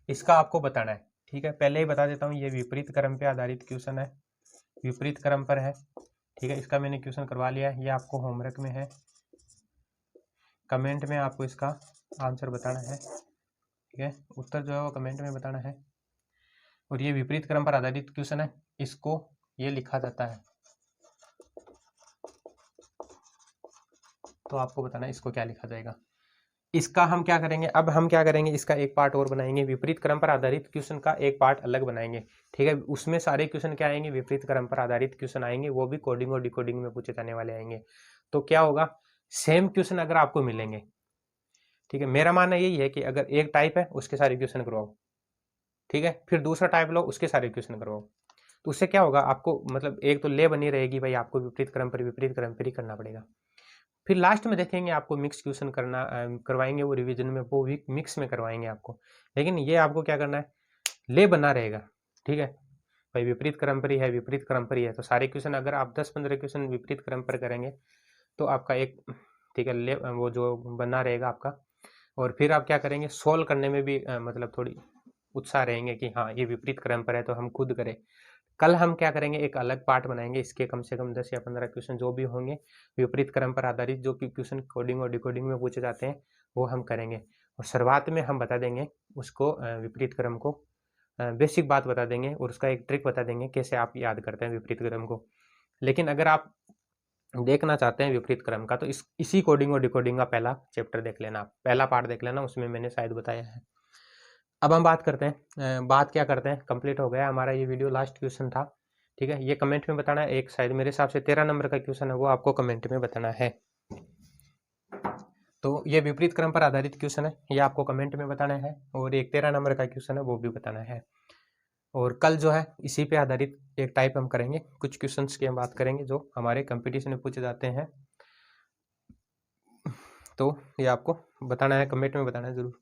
इसका आपको बताना है, ठीक है। पहले ही बता देता हूँ, ये विपरीत क्रम पे आधारित क्वेश्चन है, विपरीत क्रम पर है, ठीक है। इसका मैंने क्वेश्चन करवा लिया है, ये आपको होमवर्क में है, कमेंट में आपको इसका आंसर बताना है, ठीक है। उत्तर जो है वो कमेंट में बताना है। और ये विपरीत क्रम पर आधारित क्वेश्चन है, इसको ये लिखा जाता है, तो आपको बताना है इसको क्या लिखा जाएगा। इसका हम क्या करेंगे, अब हम क्या करेंगे, इसका एक पार्ट और बनाएंगे, विपरीत क्रम पर आधारित क्वेश्चन का एक पार्ट अलग बनाएंगे। ठीक है, उसमें सारे क्वेश्चन क्या आएंगे, विपरीत क्रम पर आधारित क्वेश्चन आएंगे, वो भी कोडिंग और डिकोडिंग में पूछे जाने वाले आएंगे। तो क्या होगा, सेम क्वेश्चन अगर आपको मिलेंगे, ठीक है, मेरा मानना यही है कि अगर एक टाइप है उसके सारे क्वेश्चन करवाओ, ठीक है, फिर दूसरा टाइप लो उसके सारे क्वेश्चन करवाओ। तो उससे क्या होगा, आपको मतलब एक तो ले बनी रहेगी भाई, आपको विपरीत क्रम पर ही करना पड़ेगा। फिर लास्ट में देखेंगे आपको मिक्स क्वेश्चन करवाएंगे, वो रिवीजन में वो भी मिक्स में करवाएंगे आपको। लेकिन ये आपको क्या करना है, ले बना रहेगा। ठीक है भाई, विपरीत क्रम पर ही है, विपरीत क्रम पर ही है, तो सारे क्वेश्चन अगर आप 10-15 क्वेश्चन विपरीत क्रम पर करेंगे तो आपका एक, ठीक है, ले वो जो बना रहेगा आपका। और फिर आप क्या करेंगे, सोल्व करने में भी मतलब थोड़ी उत्साह रहेंगे कि हाँ ये विपरीत क्रम पर है तो हम खुद करें। कल हम क्या करेंगे, एक अलग पार्ट बनाएंगे, इसके कम से कम 10 या 15 क्वेश्चन जो भी होंगे विपरीत क्रम पर आधारित, जो कि क्वेश्चन कोडिंग और डिकोडिंग में पूछे जाते हैं, वो हम करेंगे। और शुरुआत में हम बता देंगे उसको, विपरीत क्रम को बेसिक बात बता देंगे, और उसका एक ट्रिक बता देंगे कैसे आप याद करते हैं विपरीत क्रम को। लेकिन अगर आप देखना चाहते हैं विपरीत क्रम का, तो इसी कोडिंग और डिकोडिंग का पहला चैप्टर देख लेना, पहला पार्ट देख लेना, उसमें मैंने शायद बताया है। अब हम बात करते हैं, बात क्या करते हैं, कंप्लीट हो गया हमारा ये वीडियो, लास्ट क्वेश्चन था। ठीक है, ये कमेंट में बताना है, एक शायद मेरे हिसाब से 13 नंबर का क्वेश्चन है, वो आपको कमेंट में बताना है। तो ये विपरीत क्रम पर आधारित क्वेश्चन है, ये आपको कमेंट में बताना है, और एक 13 नंबर का क्वेश्चन है वो भी बताना है। और कल जो है इसी पे आधारित एक टाइप हम करेंगे, कुछ क्वेश्चंस की हम बात करेंगे जो हमारे कंपटीशन में पूछे जाते हैं। तो ये आपको बताना है, कमेंट में बताना है जरूर।